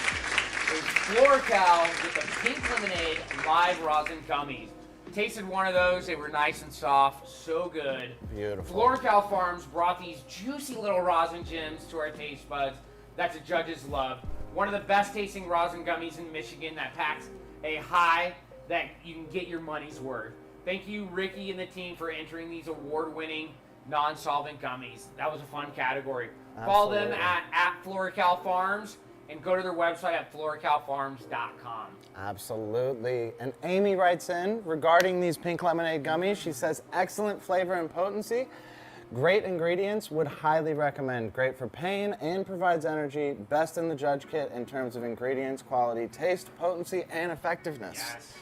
Speaker 1: is FloraCal with the pink lemonade live rosin gummies. Tasted one of those. They were nice and soft. So good.
Speaker 2: Beautiful.
Speaker 1: FloraCal Farms brought these juicy little rosin gems to our taste buds that the judges love. One of the best tasting rosin gummies in Michigan that packs a high that you can get your money's worth. Thank you, Ricky and the team, for entering these award-winning non-solvent gummies. That was a fun category. Follow them at FloraCal Farms and go to their website at floracalfarms.com.
Speaker 2: Absolutely. And Amy writes in regarding these pink lemonade gummies. She says, excellent flavor and potency. Great ingredients, would highly recommend. Great for pain and provides energy. Best in the judge kit in terms of ingredients, quality, taste, potency, and effectiveness.
Speaker 1: Yes.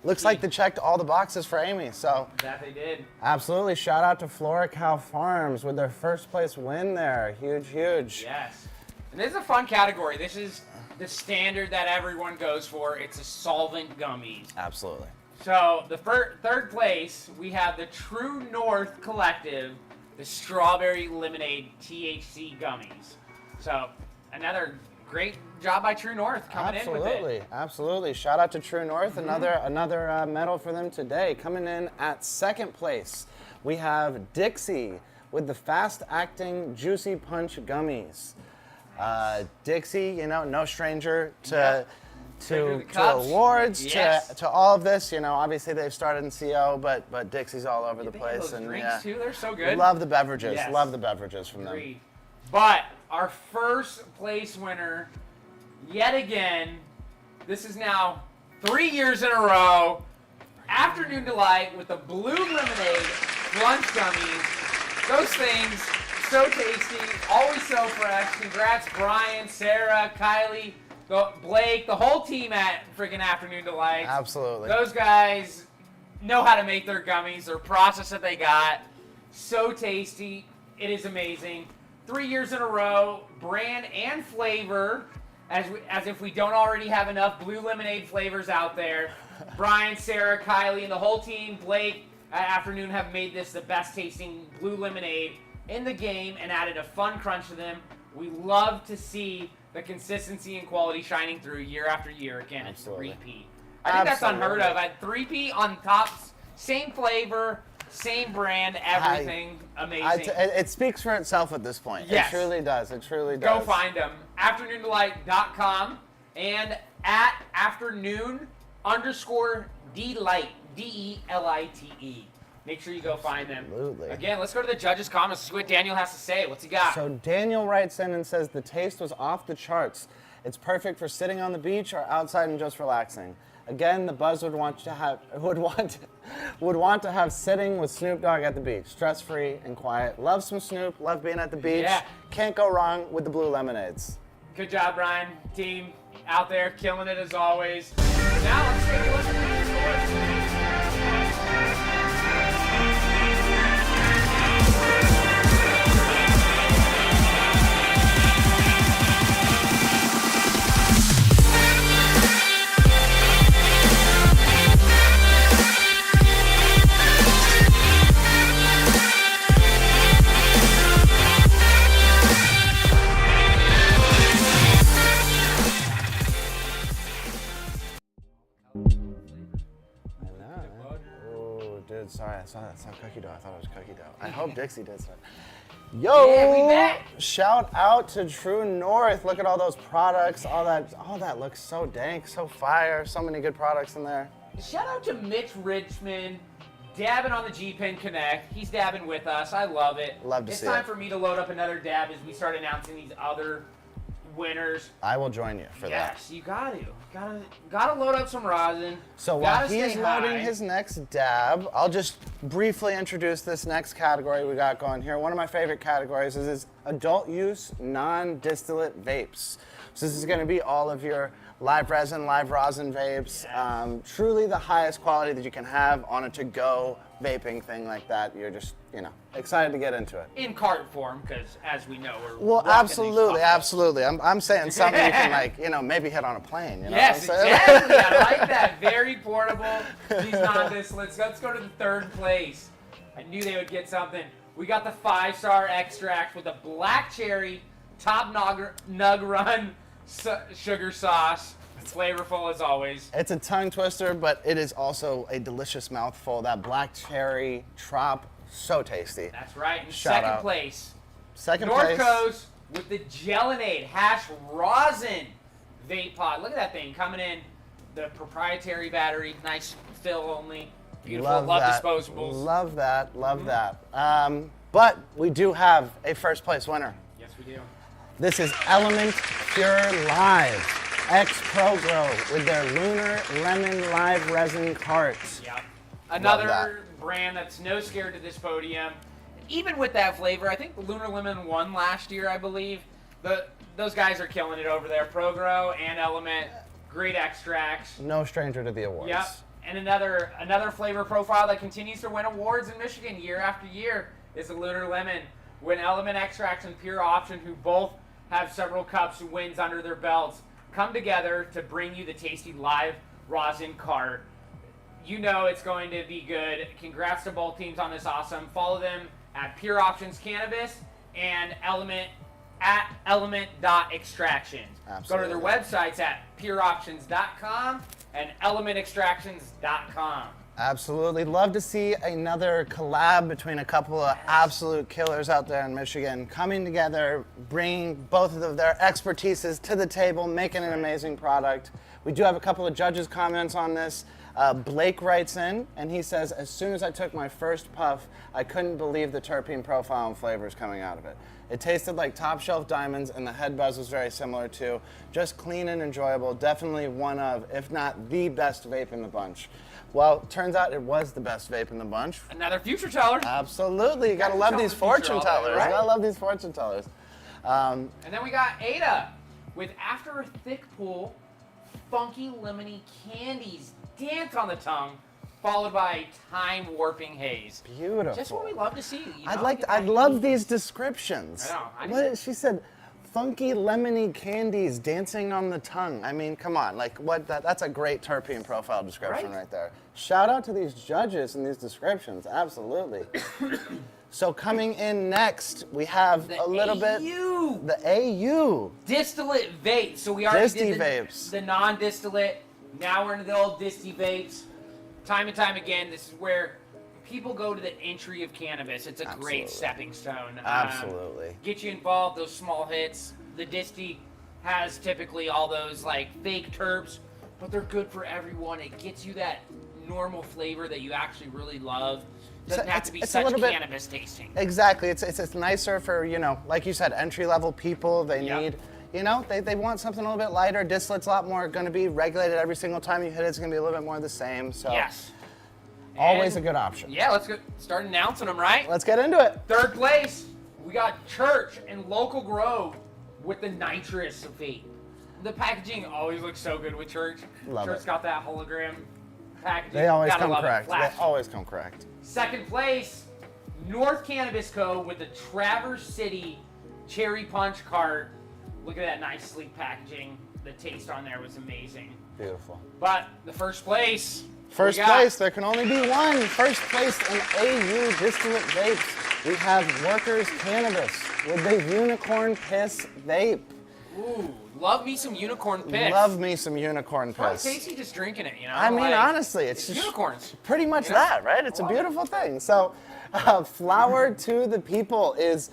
Speaker 2: Looks like they checked all the boxes for Amy, so.
Speaker 1: That they did.
Speaker 2: Absolutely. Shout out to FloraCal Farms with their first place win there. Huge, huge.
Speaker 1: Yes. And this is a fun category. This is the standard that everyone goes for. It's a solvent gummies.
Speaker 2: Absolutely.
Speaker 1: So the third place, we have the True North Collective, the Strawberry Lemonade THC gummies. So another great job by True North coming in with it.
Speaker 2: Absolutely, absolutely. Shout out to True North. Another medal for them today. Coming in at second place, we have Dixie with the fast-acting Juicy Punch gummies. Dixie, you know, no stranger to awards,
Speaker 1: Yes.
Speaker 2: to all of this. You know, obviously they've started in CO, but Dixie's all over the
Speaker 1: They have
Speaker 2: place.
Speaker 1: those
Speaker 2: And
Speaker 1: drinks too, they're so
Speaker 2: we
Speaker 1: good.
Speaker 2: love the beverages.
Speaker 1: Yes.
Speaker 2: Love the beverages from them.
Speaker 1: Agreed. But our first place winner, yet again, this is now 3 years in a row, Afternoon Delight with the Blue Lemonade Lunch Gummies. Those things, so tasty, always so fresh. Congrats, Brian, Sarah, Kylie, Blake, the whole team at freaking Afternoon Delight.
Speaker 2: Absolutely.
Speaker 1: Those guys know how to make their gummies, their process that they got. So tasty. It is amazing. 3 years in a row, brand and flavor, as if we don't already have enough blue lemonade flavors out there. Brian, Sarah, Kylie, and the whole team, Blake, at Afternoon, have made this the best tasting blue lemonade in the game and added a fun crunch to them. We love to see the consistency and quality shining through year after year. Again,
Speaker 2: Absolutely.
Speaker 1: it's three-peat. I think that's unheard of. At three-peat on top, same flavor, same brand, everything amazing.
Speaker 2: It speaks for itself at this point.
Speaker 1: Yes.
Speaker 2: It truly does. It truly
Speaker 1: Go
Speaker 2: does.
Speaker 1: find them. AfternoonDelight.com and at afternoon_delight, DELITE. Make sure you go find them.
Speaker 2: Absolutely.
Speaker 1: Again, let's go to the judges' comments. See what Daniel has to say. What's he got?
Speaker 2: So Daniel writes in and says the taste was off the charts. It's perfect for sitting on the beach or outside and just relaxing. Again, the buzz would want to have sitting with Snoop Dogg at the beach, stress-free and quiet. Love some Snoop, love being at the beach.
Speaker 1: Yeah.
Speaker 2: Can't go wrong with the blue lemonades.
Speaker 1: Good job, Brian. Team out there killing it as always. Now let's take a look at these scores.
Speaker 2: Dude, sorry, I saw that. It's not cookie dough. I thought it was cookie dough. I hope Dixie did so. Yo!
Speaker 1: Yeah, we back.
Speaker 2: Shout out to True North. Look at all those products. All that looks so dank, so fire. So many good products in there.
Speaker 1: Shout out to Mitch Richmond, dabbing on the G-Pen Connect. He's dabbing with us. I love it.
Speaker 2: Love to
Speaker 1: it's
Speaker 2: see
Speaker 1: time
Speaker 2: it.
Speaker 1: for me to load up another dab as we start announcing these other winners.
Speaker 2: I will join you for that.
Speaker 1: Yes, you gotta load up some rosin.
Speaker 2: So while
Speaker 1: Gotta
Speaker 2: he's
Speaker 1: stay
Speaker 2: loading
Speaker 1: high.
Speaker 2: his next dab, I'll just briefly introduce this next category we got going here. One of my favorite categories is adult use non-distillate vapes. So this is going to be all of your live rosin vapes. Truly the highest quality that you can have on a to-go vaping thing like that. You're just, excited to get into it.
Speaker 1: In cart form, because as we know, we're
Speaker 2: Well,
Speaker 1: rocking these
Speaker 2: absolutely,
Speaker 1: puffs.
Speaker 2: absolutely. I'm saying something you can maybe hit on a plane. You know
Speaker 1: Yes,
Speaker 2: what I'm saying?
Speaker 1: exactly. I like that. Very portable. These non-distillates. Let's go to the third place. I knew they would get something. We got the 5-star extract with a black cherry top nug run sugar sauce. It's flavorful as always.
Speaker 2: It's a tongue twister, but it is also a delicious mouthful. That black cherry trop, so tasty.
Speaker 1: That's right. In
Speaker 2: Shout
Speaker 1: second
Speaker 2: out.
Speaker 1: place,
Speaker 2: Second
Speaker 1: North
Speaker 2: place.
Speaker 1: Coast with the Gelinade hash rosin vape pod. Look at that thing coming in. The proprietary battery, nice fill only. Beautiful. Love
Speaker 2: that.
Speaker 1: disposables.
Speaker 2: Love that. Love that. But we do have a first place winner.
Speaker 1: Yes, we do.
Speaker 2: This is Element Pure Live. X Pro Grow with their Lunar Lemon Live Resin Carts.
Speaker 1: Yep.
Speaker 2: that.
Speaker 1: Another brand that's no scared to this podium. Even with that flavor, I think Lunar Lemon won last year, I believe. Those guys are killing it over there. Pro Grow and Element, great extracts.
Speaker 2: No stranger to the awards.
Speaker 1: Yep. And another flavor profile that continues to win awards in Michigan year after year is the Lunar Lemon. When Element Extracts and Pure Option, who both have several cups and wins under their belts, come together to bring you the tasty live rosin cart. You know it's going to be good. Congrats to both teams on this awesome. Follow them at Pure Options Cannabis and Element at element.extractions. Go to their websites at pureoptions.com and elementextractions.com.
Speaker 2: Absolutely. Love to see another collab between a couple of absolute killers out there in Michigan coming together, bringing both of their expertises to the table, making an amazing product. We do have a couple of judges' comments on this. Blake writes in, and he says, as soon as I took my first puff, I couldn't believe the terpene profile and flavors coming out of it. It tasted like top shelf diamonds, and the head buzz was very similar too. Just clean and enjoyable. Definitely one of, if not the best vape in the bunch. Well, turns out it was the best vape in the bunch.
Speaker 1: Another future teller.
Speaker 2: Absolutely. You gotta
Speaker 1: Gotta
Speaker 2: love
Speaker 1: tell
Speaker 2: these
Speaker 1: the future
Speaker 2: fortune
Speaker 1: all day,
Speaker 2: tellers.
Speaker 1: right?
Speaker 2: You gotta love these fortune tellers.
Speaker 1: And then we got Ada with After a Thick Pool, funky lemony candies dance on the tongue, followed by time warping haze.
Speaker 2: Beautiful.
Speaker 1: Just what we love to see. You know?
Speaker 2: I'd love these descriptions.
Speaker 1: I know, I
Speaker 2: What
Speaker 1: do.
Speaker 2: she said, funky lemony candies dancing on the tongue. I mean, come on, like what? That's a great terpene profile description
Speaker 1: Right?
Speaker 2: right there. Shout out to these judges and these descriptions. Absolutely. So coming in next, we have
Speaker 1: The
Speaker 2: a little bit
Speaker 1: AU.
Speaker 2: the AU.
Speaker 1: Distillate vape. So we already
Speaker 2: Disty
Speaker 1: did
Speaker 2: vapes.
Speaker 1: the non-distillate. Now we're into the old disty vapes. Time and time again, this is where people go to the entry of cannabis. It's a great
Speaker 2: Absolutely.
Speaker 1: stepping stone.
Speaker 2: Absolutely.
Speaker 1: Get you involved, those small hits. The disty has typically all those like fake terps, but they're good for everyone. It gets you that normal flavor that you actually really love. Doesn't have to be
Speaker 2: it's a
Speaker 1: such
Speaker 2: little bit-
Speaker 1: cannabis tasting.
Speaker 2: Exactly. It's nicer for, like you said, entry level people. They
Speaker 1: Yep.
Speaker 2: need, You know, they want something a little bit lighter. Distillate's a lot more going to be regulated every single time you hit it. It's going to be a little bit more the same. So
Speaker 1: Yes.
Speaker 2: always
Speaker 1: And-
Speaker 2: a good option.
Speaker 1: Yeah, let's start announcing them, right?
Speaker 2: Let's get into it.
Speaker 1: Third place, we got Church and Local Grow with the nitrous vape. The packaging always looks so good with Church.
Speaker 2: Love
Speaker 1: Church's
Speaker 2: it.
Speaker 1: got that hologram packaging.
Speaker 2: They always
Speaker 1: Gotta
Speaker 2: come
Speaker 1: love it.
Speaker 2: correct. They
Speaker 1: Flash.
Speaker 2: always come correct.
Speaker 1: Second place, North Cannabis Co. with the Traverse City Cherry Punch cart. Look at that nice sleek packaging. The taste on there was amazing.
Speaker 2: Beautiful.
Speaker 1: But the first place.
Speaker 2: First
Speaker 1: we got-
Speaker 2: place, there can only be one. First place in AU distillate vapes. We have Workers Cannabis with the Unicorn Piss Vape.
Speaker 1: Ooh, love me some unicorn piss.
Speaker 2: Love me some unicorn
Speaker 1: Quite
Speaker 2: piss.
Speaker 1: tasty just drinking it, you know?
Speaker 2: I mean,
Speaker 1: like,
Speaker 2: honestly, it's just
Speaker 1: unicorns.
Speaker 2: pretty much
Speaker 1: You know?
Speaker 2: that, right? It's a beautiful thing. So, flower to the people is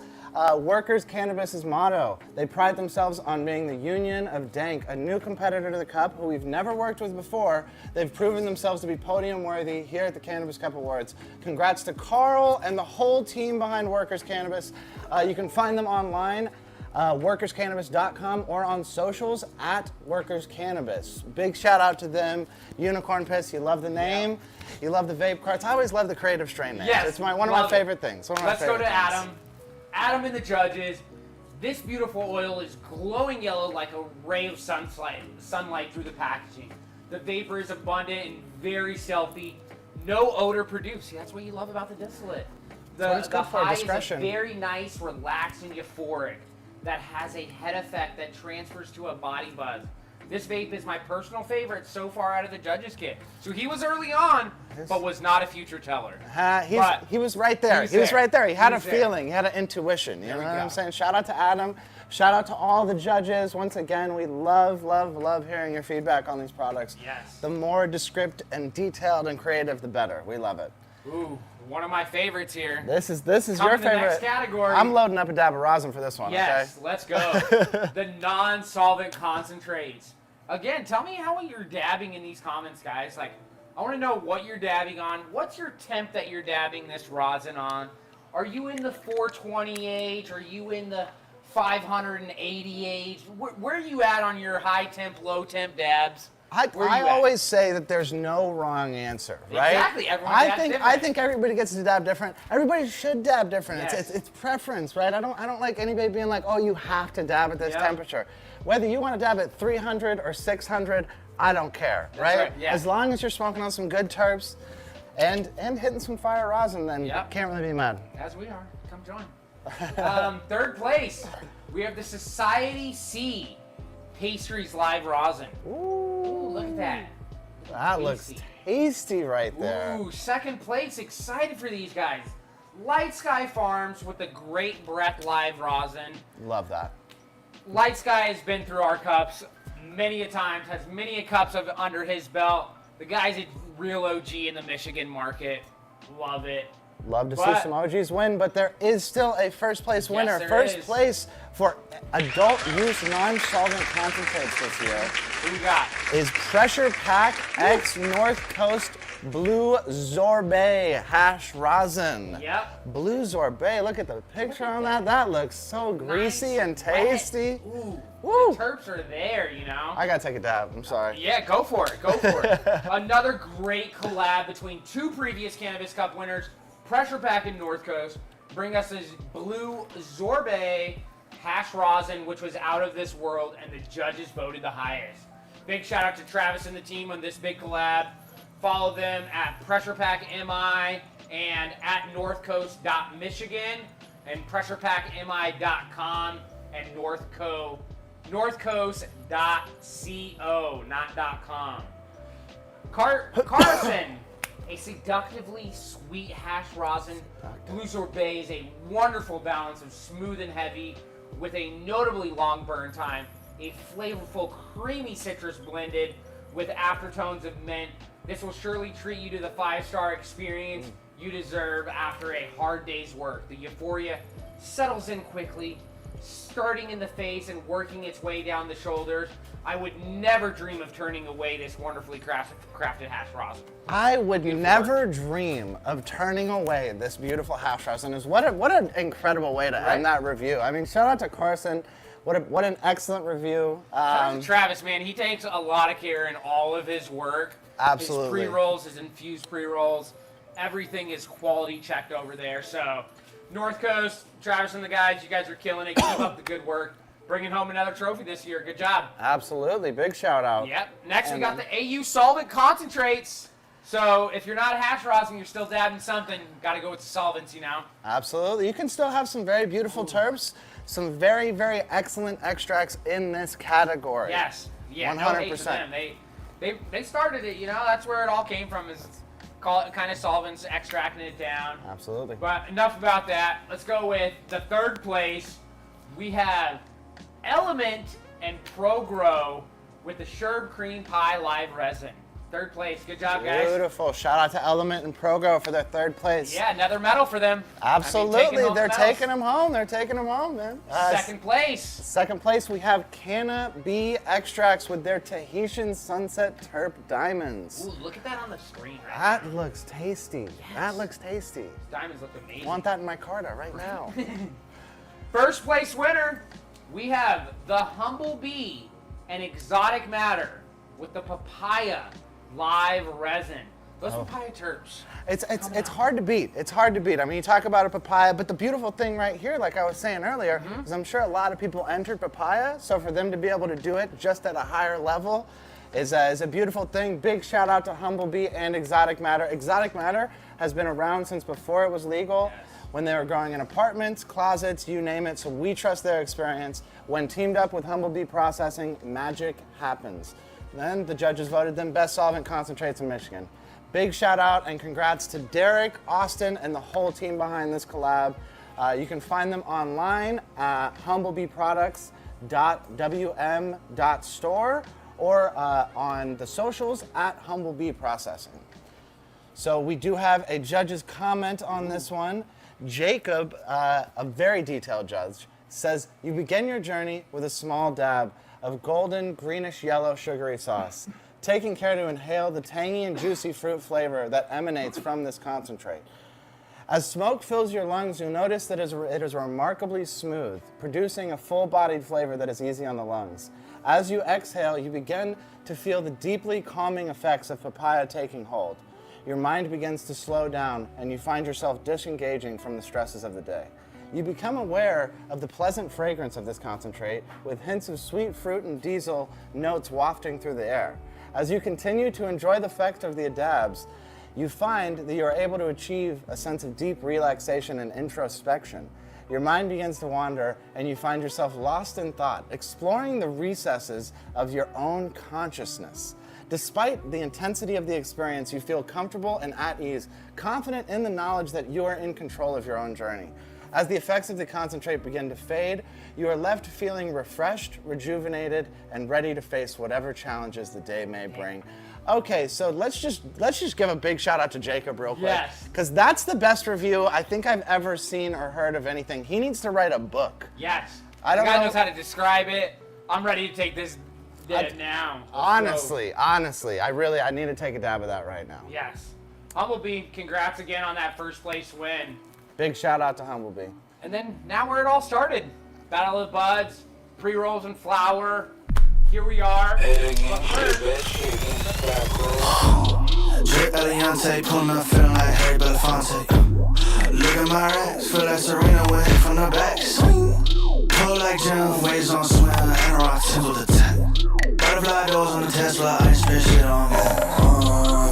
Speaker 2: Workers Cannabis's motto. They pride themselves on being the union of dank, a new competitor to the Cup who we've never worked with before. They've proven themselves to be podium worthy here at the Cannabis Cup Awards. Congrats to Carl and the whole team behind Workers Cannabis. You can find them online. workerscannabis.com or on socials at Workers Cannabis. Big shout out to them. Unicorn Piss, you love the name. You love the vape carts. I always love the creative strain names.
Speaker 1: Yes,
Speaker 2: It's one of my
Speaker 1: love it.
Speaker 2: favorite things. One of my
Speaker 1: Let's go
Speaker 2: favorite
Speaker 1: to
Speaker 2: things.
Speaker 1: Adam. Adam and the judges. This beautiful oil is glowing yellow like a ray of sunlight through the packaging. The vapor is abundant and very stealthy. No odor produced. See, that's what you love about the distillate.
Speaker 2: what it's
Speaker 1: The
Speaker 2: good for,
Speaker 1: high
Speaker 2: discretion.
Speaker 1: is a very nice, relaxing, euphoric that has a head effect that transfers to a body buzz. This vape is my personal favorite so far out of the judges kit. So he was early on, but was not a future teller. But
Speaker 2: He was right there.
Speaker 1: he's
Speaker 2: He was
Speaker 1: there.
Speaker 2: right there. He had a
Speaker 1: He's there.
Speaker 2: feeling. He had an intuition. You know
Speaker 1: we
Speaker 2: what
Speaker 1: go.
Speaker 2: I'm saying? Shout out to Adam. Shout out to all the judges. Once again, we love hearing your feedback on these products.
Speaker 1: Yes.
Speaker 2: The more descriptive and detailed and creative, the better. We love it.
Speaker 1: Ooh, one of my favorites here.
Speaker 2: This is
Speaker 1: Come
Speaker 2: your
Speaker 1: to the
Speaker 2: favorite.
Speaker 1: next category.
Speaker 2: I'm loading up a dab of rosin for this one.
Speaker 1: Yes,
Speaker 2: Okay.
Speaker 1: let's go. The non-solvent concentrates. Again, tell me how you're dabbing in these comments, guys. Like, I want to know what you're dabbing on. What's your temp that you're dabbing this rosin on? Are you in the 420 age? Are you in the 580 age? Where are you at on your high temp, low temp dabs? Where
Speaker 2: I
Speaker 1: you at?
Speaker 2: always say that there's no wrong answer, right?
Speaker 1: Exactly, everyone
Speaker 2: I
Speaker 1: dabs
Speaker 2: think
Speaker 1: different.
Speaker 2: I think everybody gets to dab different. Everybody should dab different.
Speaker 1: Yes.
Speaker 2: It's preference, right? I don't like anybody being like, oh, you have to dab at this
Speaker 1: Yeah.
Speaker 2: temperature. Whether you want to dab at 300 or 600, I don't care, right?
Speaker 1: right, yeah.
Speaker 2: As long as you're smoking on some good terps and hitting some fire rosin, then
Speaker 1: Yep.
Speaker 2: can't really be mad.
Speaker 1: As we are. Come join. Third place, we have the Society C Pastries Live Rosin. Ooh, look at that.
Speaker 2: That looks
Speaker 1: Tasty.
Speaker 2: tasty right there.
Speaker 1: Ooh, second place, excited for these guys. Light Sky Farms with the Great Breath Live Rosin.
Speaker 2: Love that.
Speaker 1: Light Sky has been through our cups many a times, has many a cups of under his belt. The guy's a real OG in the Michigan market. Love it.
Speaker 2: Love to see
Speaker 1: But-
Speaker 2: some OGs win, but there is still a first place winner.
Speaker 1: there
Speaker 2: First
Speaker 1: is.
Speaker 2: place for adult use non-solvent concentrates this year
Speaker 1: Who we got?
Speaker 2: is Pressure Pack X North Coast Blue Sorbet Hash Rosin.
Speaker 1: Yep.
Speaker 2: Blue Sorbet, look at the picture on that. That looks so greasy
Speaker 1: Nice,
Speaker 2: and tasty.
Speaker 1: wet. Ooh,
Speaker 2: Woo.
Speaker 1: the terps are there, you know?
Speaker 2: I gotta take a dab, I'm sorry.
Speaker 1: Yeah, go for it. Go for it. Another great collab between two previous Cannabis Cup winners, Pressure Pack and North Coast, bring us this Blue Sorbet hash rosin, which was out of this world, and the judges voted the highest. Big shout out to Travis and the team on this big collab. Follow them at Pressure Pack MI and at northcoast.michigan and pressurepackmi.com and northcoast.co, not .com. Carson, a seductively sweet hash rosin. Blue Sorbet is a wonderful balance of smooth and heavy with a notably long burn time, a flavorful creamy citrus blended with aftertones of mint. This will surely treat you to the 5-star experience you deserve after a hard day's work. The euphoria settles in quickly, starting in the face and working its way down the shoulders. I would never dream of turning away this wonderfully crafted hash rosin.
Speaker 2: I would never dream of turning away this beautiful hash rosin. What an incredible way to end that review. I mean, shout out to Carson. What an excellent review.
Speaker 1: Travis, man, he takes a lot of care in all of his work.
Speaker 2: Absolutely.
Speaker 1: His pre-rolls, his infused pre-rolls, everything is quality checked over there. So, North Coast, Travis and the guys, you guys are killing it. Keep up the good work. Bringing home another trophy this year. Good job.
Speaker 2: Absolutely. Big shout out.
Speaker 1: Yep. Next, we got the AU solvent concentrates. So, if you're not hash rosin, you're still dabbing something, got to go with the solvents, you know?
Speaker 2: Absolutely. You can still have some very beautiful terps, some very, very excellent extracts in this category.
Speaker 1: Yes. Yeah,
Speaker 2: 100%.
Speaker 1: No hate to them. They started it, you know? That's where it all came from, is call it kind of solvents, extracting it down.
Speaker 2: Absolutely.
Speaker 1: But enough about that. Let's go with the third place. We have Element and ProGrow with the Sherb Cream Pie Live Resin. Third place. Good job, guys.
Speaker 2: Beautiful. Shout out to Element and ProGrow for their third place.
Speaker 1: Yeah, another medal for them.
Speaker 2: Absolutely. They're taking them home. They're taking them home, man.
Speaker 1: Second place.
Speaker 2: Second place, we have Cannabis extracts with their Tahitian Sunset Terp Diamonds.
Speaker 1: Ooh, look at that on the screen right
Speaker 2: That looks tasty. That looks tasty.
Speaker 1: Diamonds look amazing.
Speaker 2: Want that in my Carta right now.
Speaker 1: First place winner, we have the Humble Bee and Exotic Matter with the Papaya Live Resin. Those papaya terps.
Speaker 2: It's hard to beat. It's hard to beat. I mean, you talk about a papaya, but the beautiful thing right here, like I was saying earlier, is I'm sure a lot of people entered papaya, so for them to be able to do it just at a higher level is a beautiful thing. Big shout out to Humble Bee and Exotic Matter. Exotic Matter has been around since before it was legal.
Speaker 1: Yes.
Speaker 2: When they were growing in apartments, closets, you name it, so we trust their experience. When teamed up with Humble Bee Processing, magic happens. Then the judges voted them best solvent concentrates in Michigan. Big shout out and congrats to Derek, Austin, and the whole team behind this collab. You can find them online at humblebeeproducts.wm.store or on the socials at Humble Bee Processing. So we do have a judge's comment on this one. Jacob, a very detailed judge, says you begin your journey with a small dab of golden greenish yellow sugary sauce, taking care to inhale the tangy and juicy fruit flavor that emanates from this concentrate. As smoke fills your lungs, you'll notice that it is remarkably smooth, producing a full-bodied flavor that is easy on the lungs. As you exhale, you begin to feel the deeply calming effects of papaya taking hold. Your mind begins to slow down, and you find yourself disengaging from the stresses of the day. You become aware of the pleasant fragrance of this concentrate, with hints of sweet fruit and diesel notes wafting through the air. As you continue to enjoy the effect of the dabs, you find that you are able to achieve a sense of deep relaxation and introspection. Your mind begins to wander, and you find yourself lost in thought, exploring the recesses of your own consciousness. Despite the intensity of the experience, you feel comfortable and at ease, confident in the knowledge that you are in control of your own journey. As the effects of the concentrate begin to fade, you are left feeling refreshed, rejuvenated, and ready to face whatever challenges the day may bring. Okay, so let's just give a big shout out to Jacob real quick.
Speaker 1: Yes.
Speaker 2: Because that's the best review I think I've ever seen or heard of anything. He needs to write a book.
Speaker 1: Yes.
Speaker 2: I don't
Speaker 1: the guy
Speaker 2: know.
Speaker 1: knows how to describe it. I'm ready to take this now.
Speaker 2: Honestly, I need to take a dab of that right now.
Speaker 1: Yes. Humble Bee, congrats again on that first place win.
Speaker 2: Big shout out to Humble Bee.
Speaker 1: And then now where it all started. Battle of the Buds, pre-rolls and flour. Here we are. But first,
Speaker 6: Drip Eliante, pulling up, feeling like Harry Belafonte. Look at my racks, feel like Serena went from the back. Swing. Pull like Jim, waves on swim, and rock with the tap. Butterfly doors on the Tesla, I ain't spit shit on me.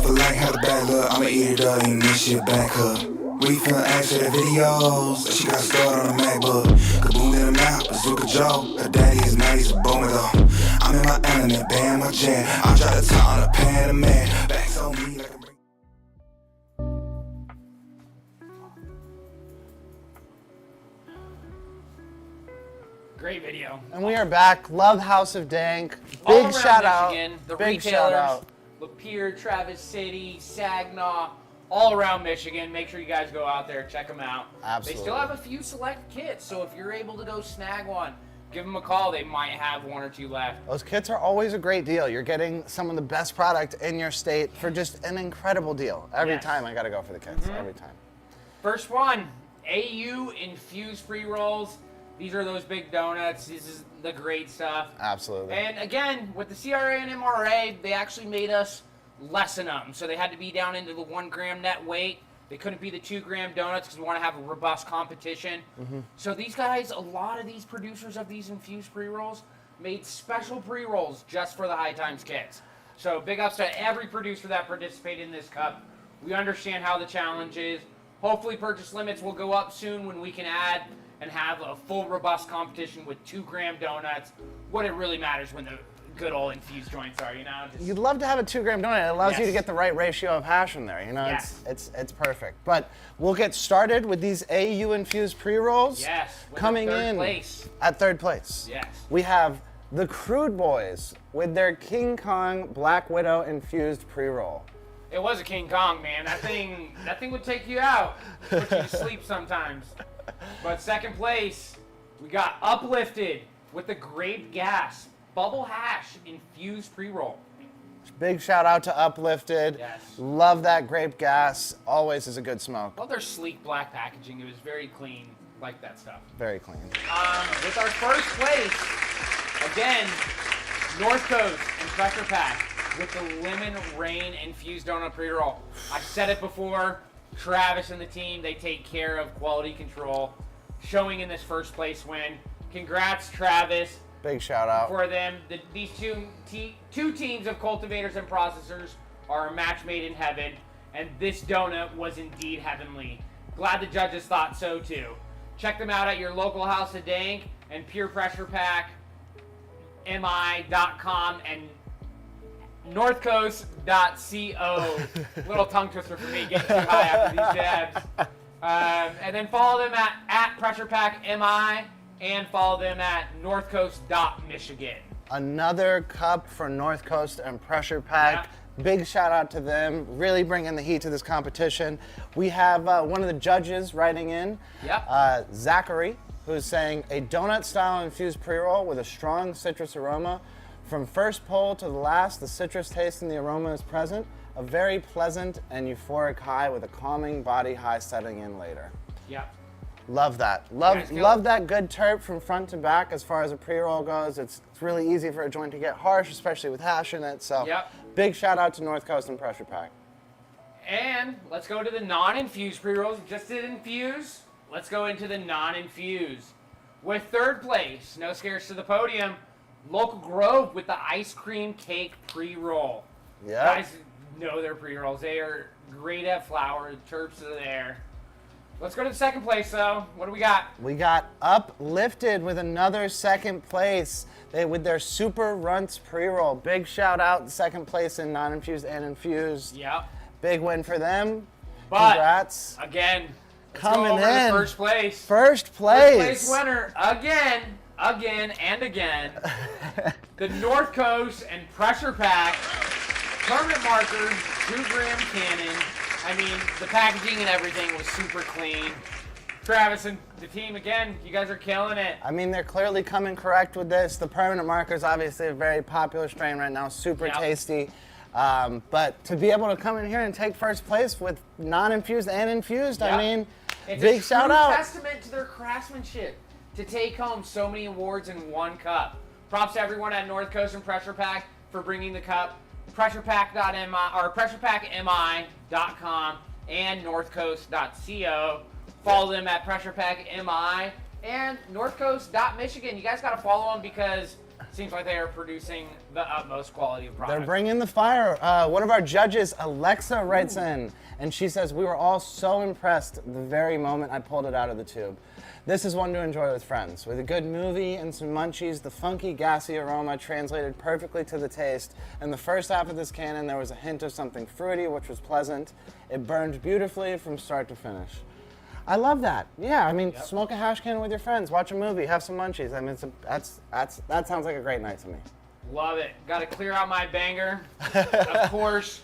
Speaker 6: Feel like how the bad look, I'ma eat it up, eating this shit back up. We feelin' ass for the videos, she got started on the MacBook. Kaboom in the mouth, Bazooka Joe. Her daddy is mad, he's a boomer though. I'm in my element, band my jam. I try to talk on a pan of man. Backs on me like a
Speaker 1: great video.
Speaker 2: And we are back. Love House of Dank.
Speaker 1: All
Speaker 2: Big
Speaker 1: around
Speaker 2: shout out.
Speaker 1: Michigan, the
Speaker 2: Big
Speaker 1: retailers,
Speaker 2: shout out.
Speaker 1: Lapeer, Travis City, Saginaw, all around Michigan. Make sure you guys go out there, check them out.
Speaker 2: Absolutely.
Speaker 1: They still have a few select kits, so if you're able to go snag one, give them a call. They might have one or two left.
Speaker 2: Those kits are always a great deal. You're getting some of the best product in your state for just an incredible deal. Every
Speaker 1: Yes.
Speaker 2: time I gotta go for the kits. Every time.
Speaker 1: First one, AU infused pre-rolls. These are those big donuts. This is the great stuff.
Speaker 2: Absolutely.
Speaker 1: And again, with the CRA and MRA, they actually made us lessen them. So they had to be down into the 1 gram net weight. They couldn't be the 2 gram donuts because we want to have a robust competition. So these guys, a lot of these producers of these infused pre-rolls made special pre-rolls just for the High Times kids. So big ups to every producer that participated in this cup. We understand how the challenge is. Hopefully purchase limits will go up soon when we can add and have a full robust competition with 2 gram donuts. What it really matters when the good old infused joints are, you know?
Speaker 2: You'd love to have a 2 gram donut. It allows you to
Speaker 1: Yes.
Speaker 2: get the right ratio of hash in there. You know,
Speaker 1: Yes.
Speaker 2: it's perfect. But we'll get started with these AU infused pre-rolls.
Speaker 1: Yes, with
Speaker 2: coming
Speaker 1: the third
Speaker 2: in
Speaker 1: place.
Speaker 2: at 3rd place.
Speaker 1: Yes.
Speaker 2: We have the Crude Boys with their King Kong Black Widow infused pre-roll.
Speaker 1: It was a King Kong, man. That thing would take you out. Put you to sleep sometimes. But 2nd place, we got Uplifted with the Grape Gas Bubble Hash infused pre-roll.
Speaker 2: Big shout out to Uplifted.
Speaker 1: Yes.
Speaker 2: Love that grape gas. Always is a good smoke.
Speaker 1: Love their sleek black packaging. It was very clean. Like that stuff.
Speaker 2: Very clean.
Speaker 1: With our 1st place, again, North Coast and Pressure Pack with the Lemon Rain infused donut pre-roll. I've said it before, Travis and the team, they take care of quality control, showing in this 1st place win. Congrats, Travis,
Speaker 2: Big shout out.
Speaker 1: for them. These two teams of cultivators and processors are a match made in heaven, and this donut was indeed heavenly. Glad the judges thought so too. Check them out at your local House of Dank and purepressurepackmi.com and northcoast.co. Little tongue twister for me, getting too high after these jabs. And then follow them at pressurepackmi and follow them at northcoast.michigan.
Speaker 2: Another cup for North Coast and Pressure Pack. Big shout out to them, really bringing the heat to this competition. We have one of the judges writing in, Zachary, who's saying a donut style infused pre-roll with a strong citrus aroma. From first pull to the last, the citrus taste and the aroma is present. A very pleasant and euphoric high with a calming body high setting in later.
Speaker 1: Yep.
Speaker 2: Love that.
Speaker 1: Guys, go.
Speaker 2: Love that good terp from front to back as far as a pre-roll goes. It's really easy for a joint to get harsh, especially with hash in it. So big shout out to North Coast and Pressure Pack.
Speaker 1: And let's go to the non-infused pre-rolls. Just did infuse. Let's go into the non-infused. With 3rd place, no scares to the podium, Local Grove with the ice cream cake pre-roll.
Speaker 2: Yeah.
Speaker 1: Guys know their pre-rolls. They are great at flour. The terps are there. Let's go to the 2nd place, though. What do we got?
Speaker 2: We got Uplifted with another 2nd place. With their Super Runts pre-roll. Big shout out, 2nd place in non-infused and infused.
Speaker 1: Yep.
Speaker 2: Big win for them.
Speaker 1: But,
Speaker 2: congrats.
Speaker 1: Again, let's
Speaker 2: Coming
Speaker 1: go over
Speaker 2: in.
Speaker 1: to 1st place.
Speaker 2: First place.
Speaker 1: 1st place winner, again, and again. The North Coast and Pressure Pack permit marker 2 gram cannon. I mean, the packaging and everything was super clean. Travis and the team, again, you guys are killing it.
Speaker 2: I mean, they're clearly coming correct with this. The permanent marker is obviously a very popular strain right now, super tasty. But to be able to come in here and take 1st place with non-infused and infused, I mean,
Speaker 1: it's
Speaker 2: big shout out.
Speaker 1: It's a testament to their craftsmanship to take home so many awards in one cup. Props to everyone at North Coast and Pressure Pack for bringing the cup. pressurepack.mi.com and northcoast.co. Follow them at pressurepackmi and northcoast.michigan. You guys got to follow them because it seems like they are producing the utmost quality of product.
Speaker 2: They're bringing the fire. One of our judges, Alexa, writes in, and she says, we were all so impressed the very moment I pulled it out of the tube. This is one to enjoy with friends. With a good movie and some munchies, the funky, gassy aroma translated perfectly to the taste. In the first half of this cannon, there was a hint of something fruity, which was pleasant. It burned beautifully from start to finish. I love that. Yeah, I mean, smoke a hash cannon with your friends, watch a movie, have some munchies. I mean, that sounds like a great night to me.
Speaker 1: Love it. Got to clear out my banger. Of course,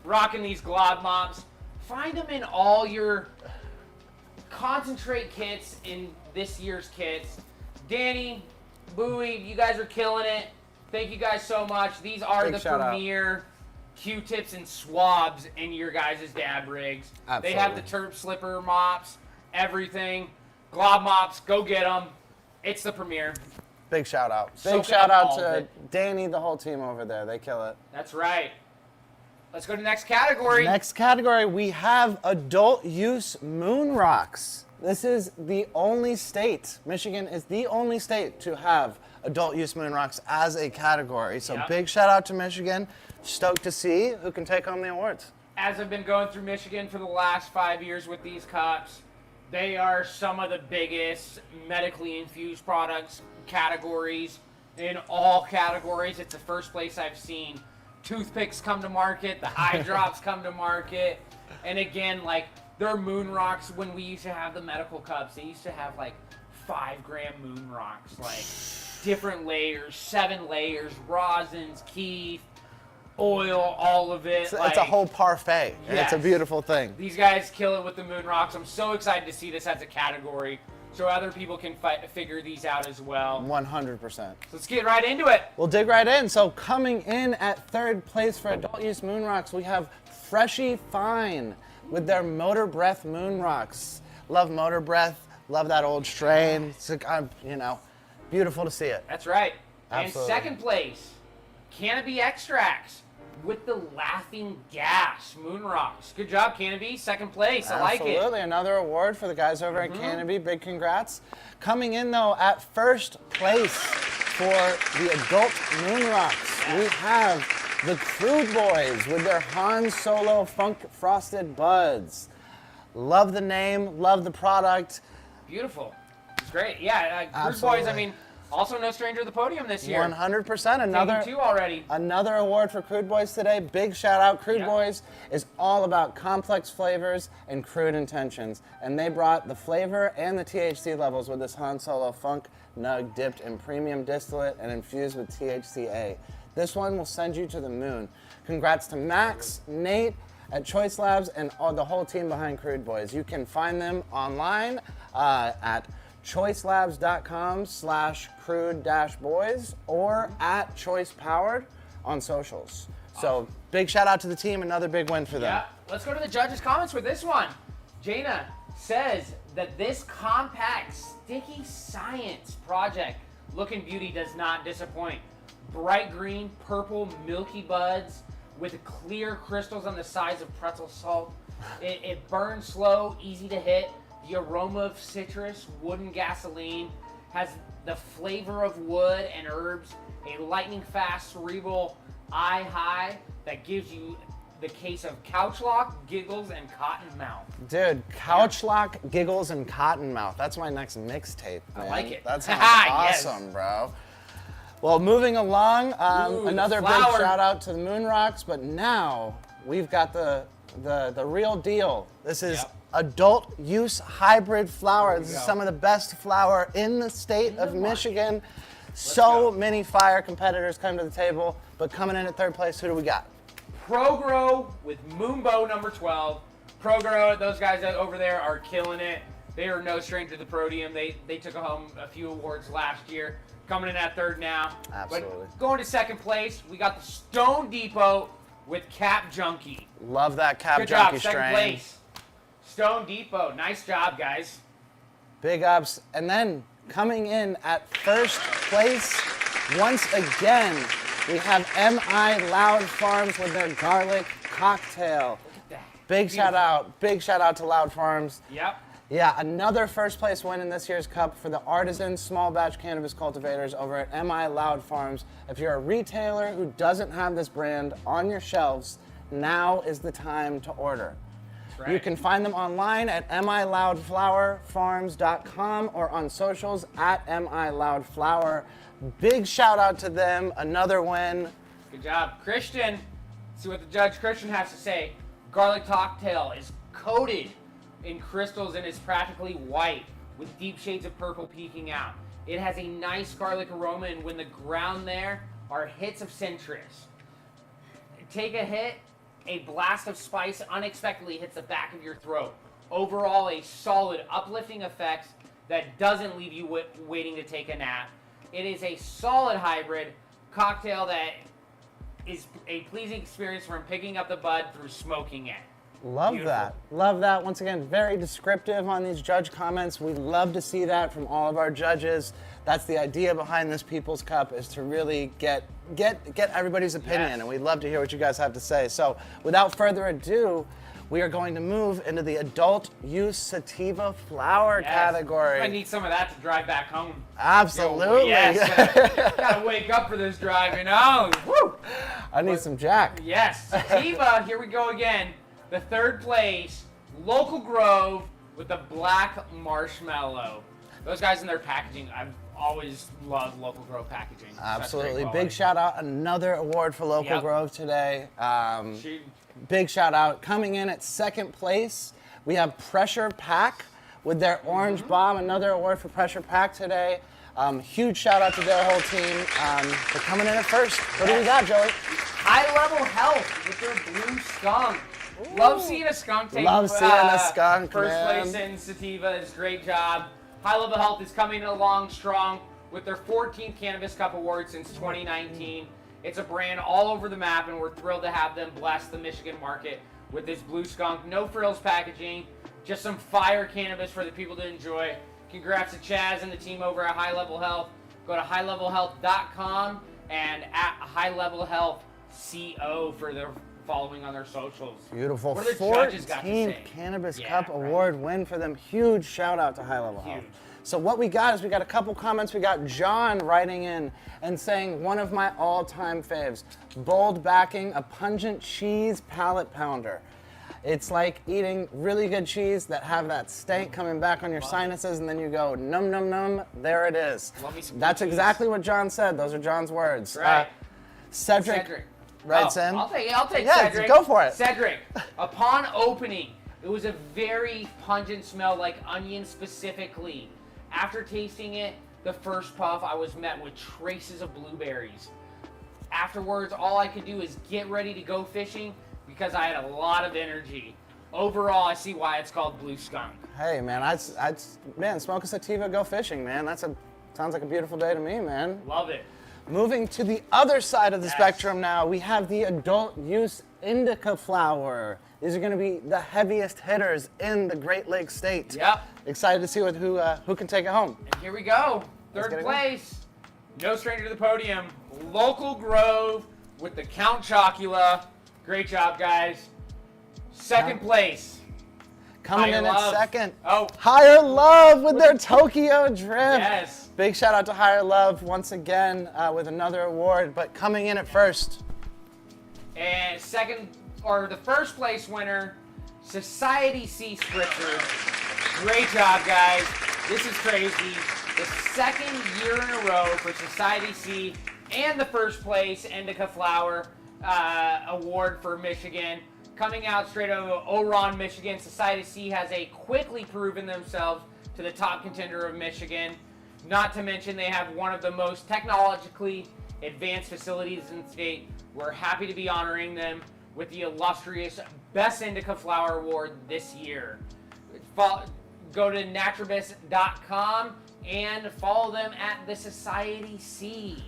Speaker 1: rocking these glob mops. Find them in all your concentrate kits in this year's kits. Danny, Bowie, you guys are killing it. Thank you guys so much. These are
Speaker 2: Big
Speaker 1: the
Speaker 2: shout out.
Speaker 1: premier Q-tips and swabs in your guys' dab rigs.
Speaker 2: Absolutely.
Speaker 1: They have the terp slipper mops, everything. Glob mops, go get them. It's the premiere.
Speaker 2: Big shout out.
Speaker 1: Soak
Speaker 2: Big shout
Speaker 1: up
Speaker 2: out
Speaker 1: all of
Speaker 2: to
Speaker 1: it.
Speaker 2: Danny, the whole team over there. They kill it.
Speaker 1: That's right. Let's go to the next category.
Speaker 2: Next category, we have adult use moon rocks. This is the only state, Michigan is the only state to have adult use moon rocks as a category. So
Speaker 1: Yep.
Speaker 2: big shout out to Michigan. Stoked to see who can take home the awards.
Speaker 1: As I've been going through Michigan for the last 5 years with these cups, they are some of the biggest medically infused products categories in all categories. It's the first place I've seen toothpicks come to market, the eye drops come to market, and again, like their moon rocks. When we used to have the medical cups, they used to have like 5-gram moon rocks, like different layers, 7 layers, rosins, keef, oil, all of it.
Speaker 2: It's a whole parfait, and it's a
Speaker 1: Yes.
Speaker 2: beautiful thing.
Speaker 1: These guys kill it with the moon rocks. I'm so excited to see this as a category, so other people can figure these out as well.
Speaker 2: 100%.
Speaker 1: So let's get right into it.
Speaker 2: We'll dig right in. So coming in at third place for adult use moon rocks, we have Freshy Fine with their Motor Breath moon rocks. Love Motor Breath. Love that old strain. It's like, beautiful to see it.
Speaker 1: That's right.
Speaker 2: Absolutely.
Speaker 1: And second place, Cannabis Extracts with the Laughing Gas moon rocks. Good job, Cannabis. Second place. I like it.
Speaker 2: Absolutely. Another award for the guys over at Cannabis. Big congrats. Coming in, though, at first place for the adult moon rocks, we have the Crude Boys with their Han Solo Funk Frosted Buds. Love the name, love the product.
Speaker 1: Beautiful. It's great. Yeah, Crude
Speaker 2: Absolutely.
Speaker 1: Boys, I mean, also no stranger to the podium this year.
Speaker 2: 100%.
Speaker 1: Taking 2 already.
Speaker 2: Another award for Crude Boys today. Big shout out. Crude
Speaker 1: Yeah.
Speaker 2: Boys is all about complex flavors and crude intentions. And they brought the flavor and the THC levels with this Han Solo Funk Nug dipped in premium distillate and infused with THCA. This one will send you to the moon. Congrats to Max, Nate at Choice Labs, and all the whole team behind Crude Boys. You can find them online at choicelabs.com/crude-boys or at Choice Powered on socials. So big shout out to the team, another big win for them.
Speaker 1: Yeah, let's go to the judges' comments with this one. Jaina says that this compact sticky science project looking beauty does not disappoint. Bright green, purple, milky buds with clear crystals on the size of pretzel salt. It burns slow, easy to hit. The aroma of citrus, wood and gasoline, has the flavor of wood and herbs, a lightning fast cerebral eye high that gives you the case of couch lock, giggles, and cotton mouth.
Speaker 2: Dude, Couch Lock, Giggles, and Cottonmouth. That's my next mixtape, man.
Speaker 1: I like it.
Speaker 2: That sounds
Speaker 1: Yes.
Speaker 2: awesome, bro. Well, moving along,
Speaker 1: Ooh,
Speaker 2: another big
Speaker 1: flower.
Speaker 2: shout out to the Moon Rocks, but now we've got the real deal. This is
Speaker 1: Yep.
Speaker 2: adult use hybrid flower. This is
Speaker 1: go.
Speaker 2: some of the best flower in the state of
Speaker 1: the market.
Speaker 2: Michigan.
Speaker 1: go.
Speaker 2: So many fire competitors come to the table, but coming in at third place, who do we got?
Speaker 1: ProGrow with Moonbow number 12. ProGrow, those guys over there are killing it. They are no stranger to the podium. They took home a few awards last year. Coming in at third now.
Speaker 2: Absolutely.
Speaker 1: But going to second place, we got the Stone Depot with Cap Junkie.
Speaker 2: Love that Cap
Speaker 1: Good
Speaker 2: Junkie
Speaker 1: job, second
Speaker 2: strain.
Speaker 1: place. Stone Depot, nice job, guys.
Speaker 2: Big ups. And then coming in at first place, once again, we have MI Loud Farms with their garlic cocktail. Big shout out to Loud Farms.
Speaker 1: Yep.
Speaker 2: Yeah, another first place win in this year's cup for the artisan small batch cannabis cultivators over at MI Loud Farms. If you're a retailer who doesn't have this brand on your shelves, now is the time to order.
Speaker 1: That's right.
Speaker 2: You can find them online at miloudflowerfarms.com or on socials at miloudflower. Big shout out to them, another win.
Speaker 1: Good job. Christian, see what the judge Christian has to say. Garlic cocktail is coated in crystals and is practically white with deep shades of purple peeking out. It has a nice garlic aroma, and when the ground there are hits of citrus. Take a hit, a blast of spice unexpectedly hits the back of your throat. Overall, a solid uplifting effect that doesn't leave you waiting to take a nap. It is a solid hybrid cocktail that is a pleasing experience from picking up the bud through smoking it.
Speaker 2: Love
Speaker 1: Beautiful.
Speaker 2: that. Love that. Once again, very descriptive on these judge comments. We love to see that from all of our judges. That's the idea behind this People's Cup, is to really get everybody's opinion,
Speaker 1: Yes.
Speaker 2: and we'd love to hear what you guys have to say. So without further ado, we are going to move into the adult use sativa flower
Speaker 1: Yes.
Speaker 2: category.
Speaker 1: I need some of that to drive back home.
Speaker 2: Absolutely.
Speaker 1: Yes. Gotta wake up for this drive, you know. Woo.
Speaker 2: I need some Jack.
Speaker 1: Yes, sativa, here we go again. The third place, Local Grove with the black marshmallow. Those guys in their packaging, I've always loved Local Grove packaging. Such great
Speaker 2: Absolutely.
Speaker 1: quality.
Speaker 2: Big shout out. Another award for Local
Speaker 1: Yep.
Speaker 2: Grove today.
Speaker 1: Shoot.
Speaker 2: Big shout out. Coming in at second place, we have Pressure Pack with their Orange Bomb. Another award for Pressure Pack today. Huge shout out to their whole team for coming in at first. What do we got, Joey?
Speaker 1: High Level Health with their blue skunk. Love seeing a skunk take
Speaker 2: Love seeing a skunk,
Speaker 1: first
Speaker 2: man.
Speaker 1: place in sativa. It's a great job. High Level Health is coming along strong with their 14th Cannabis Cup Award since 2019. It's a brand all over the map, and we're thrilled to have them bless the Michigan market with this blue skunk. No frills packaging, just some fire cannabis for the people to enjoy. Congrats to Chaz and the team over at High Level Health. Go to highlevelhealth.com and at High Level Health CO for their following on their socials.
Speaker 2: Beautiful.
Speaker 1: What do the judges got to
Speaker 2: 14th
Speaker 1: say?
Speaker 2: Cannabis
Speaker 1: Yeah,
Speaker 2: Cup
Speaker 1: right.
Speaker 2: Award win for them. Huge shout out to High Level Health.
Speaker 1: Huge.
Speaker 2: So what we got is we got a couple comments. We got John writing in and saying one of my all-time faves, bold backing, a pungent cheese palate pounder. It's like eating really good cheese that have that stank coming back on your sinuses, and then you go num num num. There it is.
Speaker 1: Love me some
Speaker 2: That's
Speaker 1: cheese.
Speaker 2: exactly what John said. Those are John's words.
Speaker 1: Right.
Speaker 2: Cedric writes in.
Speaker 1: I'll take
Speaker 2: Yeah,
Speaker 1: Cedric.
Speaker 2: go for it.
Speaker 1: Cedric, upon opening, it was a very pungent smell, like onion specifically. After tasting it, the first puff, I was met with traces of blueberries. Afterwards, all I could do is get ready to go fishing because I had a lot of energy. Overall, I see why it's called Blue Skunk.
Speaker 2: Hey man, man, smoke a sativa, go fishing, man. Sounds like a beautiful day to me, man.
Speaker 1: Love it.
Speaker 2: Moving to the other side of the
Speaker 1: Yes.
Speaker 2: spectrum now, we have the adult use indica flower. These are going to be the heaviest hitters in the Great Lakes state.
Speaker 1: Yep.
Speaker 2: Excited to see who can take it home.
Speaker 1: And here we go.
Speaker 2: Let's
Speaker 1: Third
Speaker 2: get it
Speaker 1: place. No stranger to the podium. Local Grove with the Count Chocula. Great job, guys. Second place.
Speaker 2: Coming
Speaker 1: Higher
Speaker 2: in at
Speaker 1: Love.
Speaker 2: second,
Speaker 1: Oh.
Speaker 2: Higher Love with their Tokyo Drip.
Speaker 1: Yes.
Speaker 2: Big shout out to Higher Love once again with another award, but coming in at first.
Speaker 1: And the first place winner, Society C Spritzer. Great job, guys. This is crazy. The second year in a row for Society C and the first place Indica Flower award for Michigan. Coming out straight out of Oron, Michigan, Society C has quickly proven themselves to the top contender of Michigan. Not to mention they have one of the most technologically advanced facilities in the state. We're happy to be honoring them with the illustrious Best Indica Flower Award this year. Go to naturibus.com and follow them at the Society C.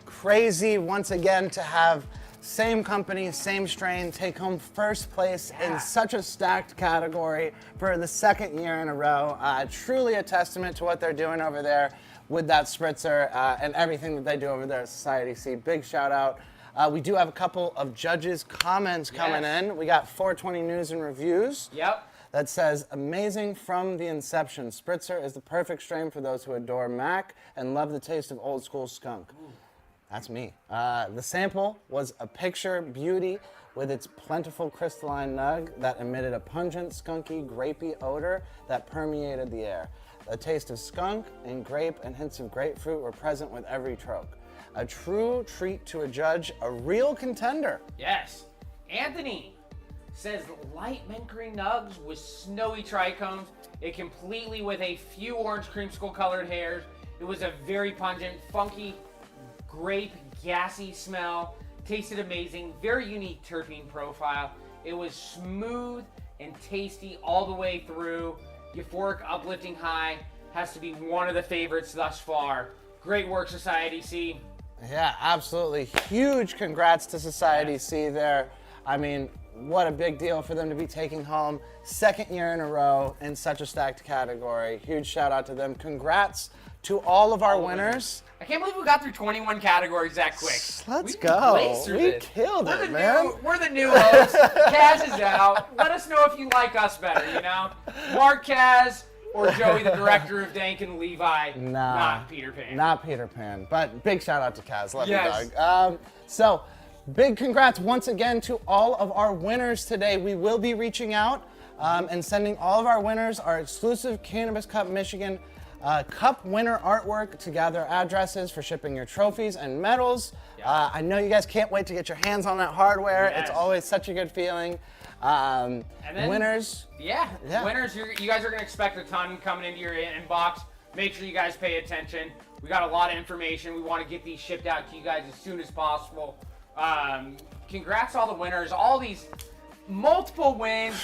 Speaker 2: Crazy once again to have same company, same strain, take home first place
Speaker 1: Yeah.
Speaker 2: in such a stacked category for the second year in a row. Truly a testament to what they're doing over there with that spritzer and everything that they do over there at Society C. Big shout out. We do have a couple of judges' comments coming
Speaker 1: Yes.
Speaker 2: in. We got 420 News and Reviews.
Speaker 1: Yep.
Speaker 2: That says, amazing from the inception. Spritzer is the perfect strain for those who adore Mac and love the taste of old school skunk. That's me. The sample was a picture beauty with its plentiful crystalline nug that emitted a pungent, skunky, grapey odor that permeated the air. A taste of skunk and grape and hints of grapefruit were present with every troke. A true treat to a judge, a real contender.
Speaker 1: Yes. Anthony says light mint green nugs with snowy trichomes. It completely with a few orange creamsicle colored hairs. It was a very pungent, funky, grape, gassy smell. Tasted amazing. Very unique terpene profile. It was smooth and tasty all the way through. Euphoric, uplifting high. Has to be one of the favorites thus far. Great work, Society C.
Speaker 2: Yeah, absolutely. Huge congrats to Society C there. I mean, what a big deal for them to be taking home 2nd year in a row in such a stacked category. Huge shout out to them. Congrats to all of our winners.
Speaker 1: I can't believe we got through 21 categories that quick.
Speaker 2: Let's
Speaker 1: We
Speaker 2: go.
Speaker 1: blazed through
Speaker 2: We
Speaker 1: this.
Speaker 2: killed
Speaker 1: We're
Speaker 2: it,
Speaker 1: the
Speaker 2: man.
Speaker 1: We're the new hosts. Kaz is out. Let us know if you like us better, you know? Mark Kaz or Joey, the director of Dank and Levi.
Speaker 2: Nah.
Speaker 1: Not Peter Pan.
Speaker 2: Not Peter Pan, but big shout out to Kaz. Love
Speaker 1: Yes.
Speaker 2: you, dog. So, big congrats once again to all of our winners today. We will be reaching out and sending all of our winners our exclusive Cannabis Cup Michigan Cup winner artwork to gather addresses for shipping your trophies and medals. I know you guys can't wait to get your hands on that hardware.
Speaker 1: Yes.
Speaker 2: It's always such a good feeling.
Speaker 1: And then,
Speaker 2: Winners.
Speaker 1: Yeah. Winners, you guys are going to expect a ton coming into your inbox. Make sure you guys pay attention. We got a lot of information. We want to get these shipped out to you guys as soon as possible. Congrats to all the winners. All these multiple wins,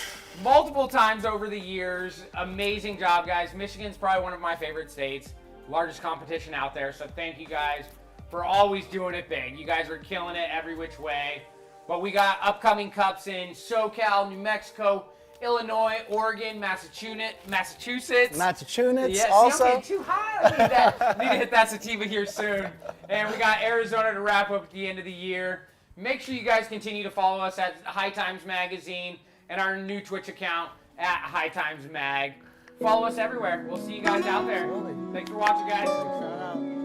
Speaker 1: multiple times over the years. Amazing job, guys. Michigan's probably one of my favorite states. Largest competition out there. So thank you guys for always doing it big. You guys are killing it every which way. But we got upcoming cups in SoCal, New Mexico, Illinois, Oregon, Massachusetts.
Speaker 2: Massachusetts
Speaker 1: Yeah,
Speaker 2: also.
Speaker 1: see, I'm getting too high. I need that. Need to hit that sativa here soon. And we got Arizona to wrap up at the end of the year. Make sure you guys continue to follow us at High Times Magazine and our new Twitch account at High Times Mag. Follow us everywhere. We'll see you guys out there. Thanks for watching, guys.
Speaker 2: Shout out.